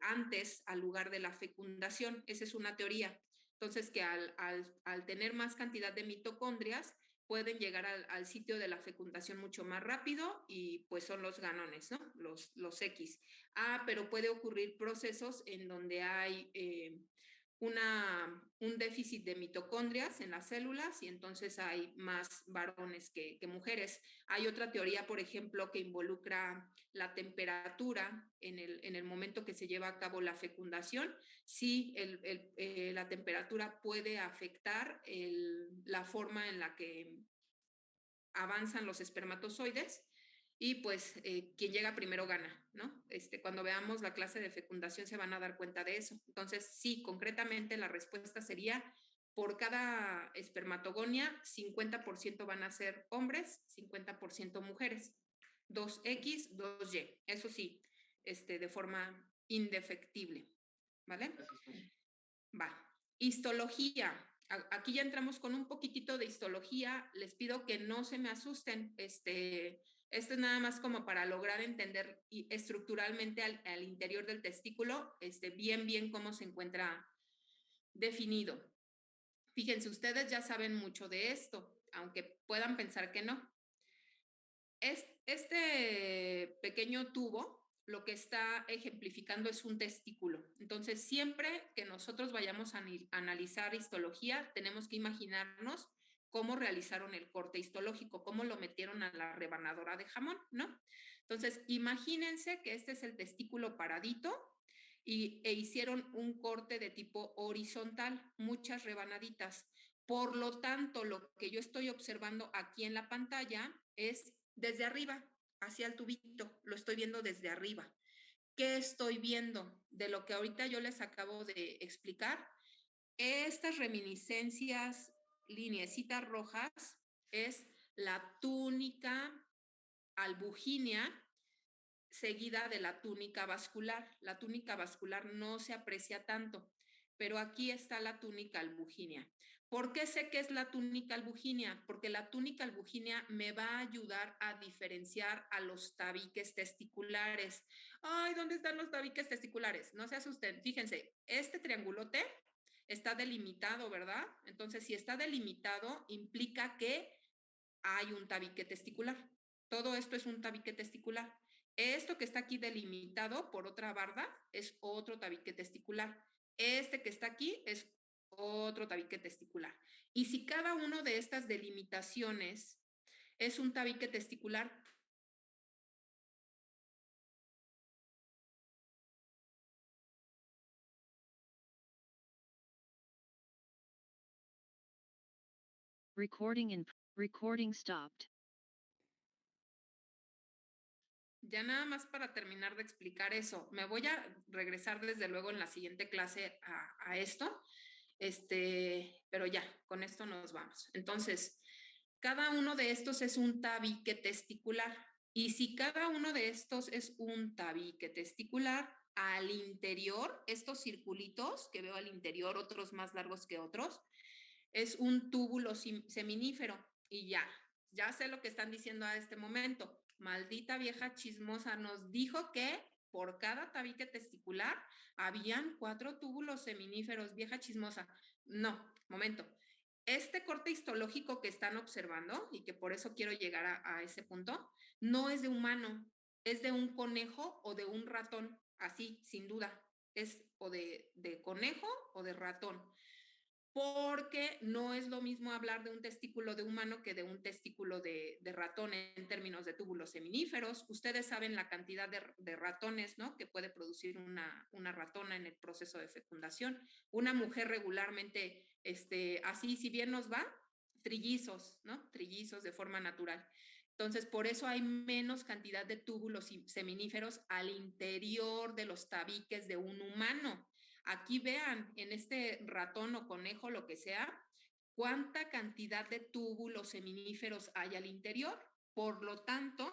antes al lugar de la fecundación. Esa es una teoría. Entonces, que al tener más cantidad de mitocondrias, pueden llegar al sitio de la fecundación mucho más rápido y pues son los ganones, ¿no? Los X. Pero puede ocurrir procesos en donde hay un déficit de mitocondrias en las células y entonces hay más varones que mujeres. Hay otra teoría, por ejemplo, que involucra la temperatura en el momento que se lleva a cabo la fecundación. Sí, la temperatura puede afectar la forma en la que avanzan los espermatozoides y pues quien llega primero gana, ¿no? Cuando veamos la clase de fecundación se van a dar cuenta de eso. Entonces, sí, concretamente la respuesta sería por cada espermatogonia, 50% van a ser hombres, 50% mujeres. 2X, 2Y. Eso sí, de forma indefectible, ¿vale? Va. Histología. Aquí ya entramos con un poquitito de histología. Les pido que no se me asusten. Esto es nada más como para lograr entender estructuralmente al interior del testículo, bien cómo se encuentra definido. Fíjense, ustedes ya saben mucho de esto, aunque puedan pensar que no. Este pequeño tubo lo que está ejemplificando es un testículo. Entonces, siempre que nosotros vayamos a analizar histología, tenemos que imaginarnos cómo realizaron el corte histológico, cómo lo metieron a la rebanadora de jamón, ¿no? Entonces, imagínense que este es el testículo paradito e hicieron un corte de tipo horizontal, muchas rebanaditas. Por lo tanto, lo que yo estoy observando aquí en la pantalla es desde arriba, hacia el tubito, lo estoy viendo desde arriba. ¿Qué estoy viendo? De lo que ahorita yo les acabo de explicar, estas reminiscencias, lineecitas rojas, es la túnica albugínea seguida de la túnica vascular. La túnica vascular no se aprecia tanto, pero aquí está la túnica albugínea. ¿Por qué sé que es la túnica albugínea? Porque la túnica albugínea me va a ayudar a diferenciar a los tabiques testiculares. Ay, ¿dónde están los tabiques testiculares? No se asusten. Fíjense, este triangulote está delimitado, ¿verdad? Entonces, si está delimitado, implica que hay un tabique testicular. Todo esto es un tabique testicular. Esto que está aquí delimitado por otra barda es otro tabique testicular. Este que está aquí es otro tabique testicular. Y si cada una de estas delimitaciones es un tabique testicular, Recording stopped. ya nada más para terminar de explicar eso, me voy a regresar desde luego en la siguiente clase a esto, pero ya, con esto nos vamos. Entonces, cada uno de estos es un tabique testicular y si cada uno de estos es un tabique testicular, al interior, estos circulitos que veo al interior, otros más largos que otros, es un túbulo seminífero. Y ya sé lo que están diciendo a este momento. Maldita vieja chismosa, nos dijo que por cada tabique testicular habían 4 túbulos seminíferos. Vieja chismosa. No, momento. Este corte histológico que están observando, y que por eso quiero llegar a ese punto, no es de humano, es de un conejo o de un ratón, así, sin duda. Es o de conejo o de ratón, porque no es lo mismo hablar de un testículo de humano que de un testículo de ratón en términos de túbulos seminíferos. Ustedes saben la cantidad de ratones, ¿no?, que puede producir una ratona en el proceso de fecundación. Una mujer regularmente, así, si bien nos va, trillizos, ¿no? Trillizos de forma natural. Entonces, por eso hay menos cantidad de túbulos seminíferos al interior de los tabiques de un humano. Aquí vean, en este ratón o conejo, lo que sea, cuánta cantidad de túbulos seminíferos hay al interior. Por lo tanto,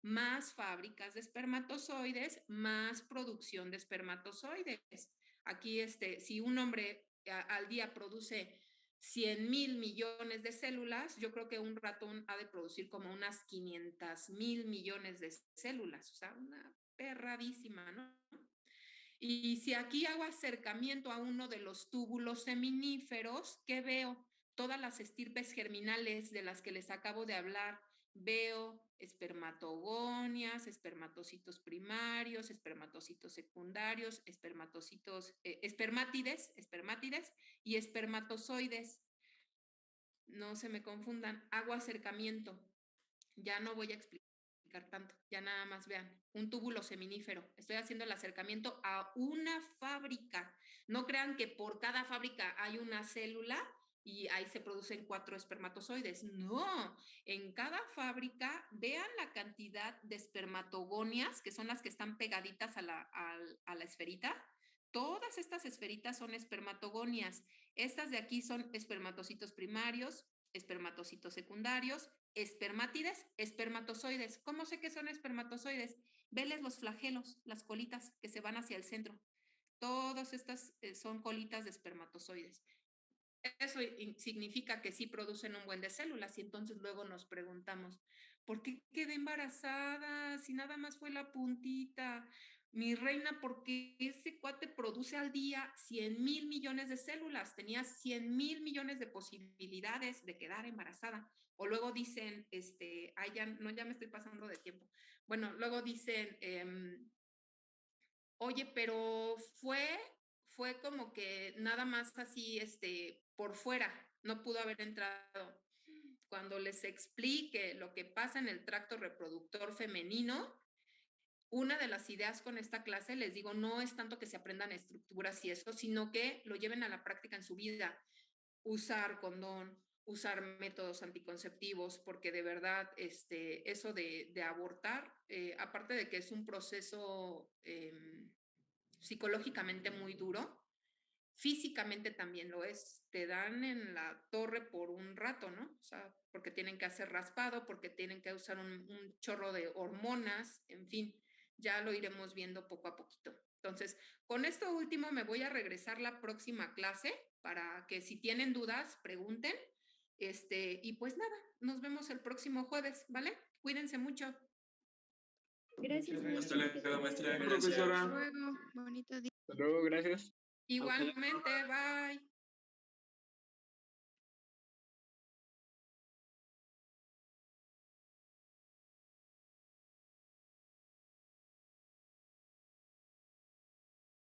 más fábricas de espermatozoides, más producción de espermatozoides. Aquí, si un hombre al día produce 100,000 millones de células, yo creo que un ratón ha de producir como unas 500,000 millones de células. O sea, una perradísima, ¿no? Y si aquí hago acercamiento a uno de los túbulos seminíferos, ¿qué veo? Todas las estirpes germinales de las que les acabo de hablar. Veo espermatogonias, espermatocitos primarios, espermatocitos secundarios, espermátides y espermatozoides. No se me confundan, hago acercamiento. Ya no voy a explicar tanto, ya nada más vean, un túbulo seminífero. Estoy haciendo el acercamiento a una fábrica. No crean que por cada fábrica hay una célula y ahí se producen 4 espermatozoides. No, en cada fábrica vean la cantidad de espermatogonias, que son las que están pegaditas a la esferita. Todas estas esferitas son espermatogonias. Estas de aquí son espermatocitos primarios, espermatocitos secundarios, espermátides, espermatozoides. ¿Cómo sé que son espermatozoides? Veles los flagelos, las colitas que se van hacia el centro. Todas estas son colitas de espermatozoides. Eso significa que sí producen un buen de células y entonces luego nos preguntamos, ¿por qué quedé embarazada si nada más fue la puntita? Mi reina, porque ese cuate produce al día 100,000 millones de células, tenía 100,000 millones de posibilidades de quedar embarazada. O luego dicen, ya me estoy pasando de tiempo. Bueno, luego dicen, oye, pero fue como que nada más así, por fuera, no pudo haber entrado. Cuando les explique lo que pasa en el tracto reproductor femenino, una de las ideas con esta clase, les digo, no es tanto que se aprendan estructuras y eso, sino que lo lleven a la práctica en su vida. Usar condón, usar métodos anticonceptivos, porque de verdad eso de abortar, aparte de que es un proceso psicológicamente muy duro, físicamente también lo es. Te dan en la torre por un rato, ¿no? O sea, porque tienen que hacer raspado, porque tienen que usar un chorro de hormonas, en fin, ya lo iremos viendo poco a poquito. Entonces, con esto último me voy a regresar la próxima clase para que si tienen dudas, pregunten. Y pues nada, nos vemos el próximo jueves, ¿vale? Cuídense mucho. Gracias, Hasta maestra. maestra. Gracias. Profesora. Hasta luego. Bonito día. Hasta luego, gracias. Igualmente, bye.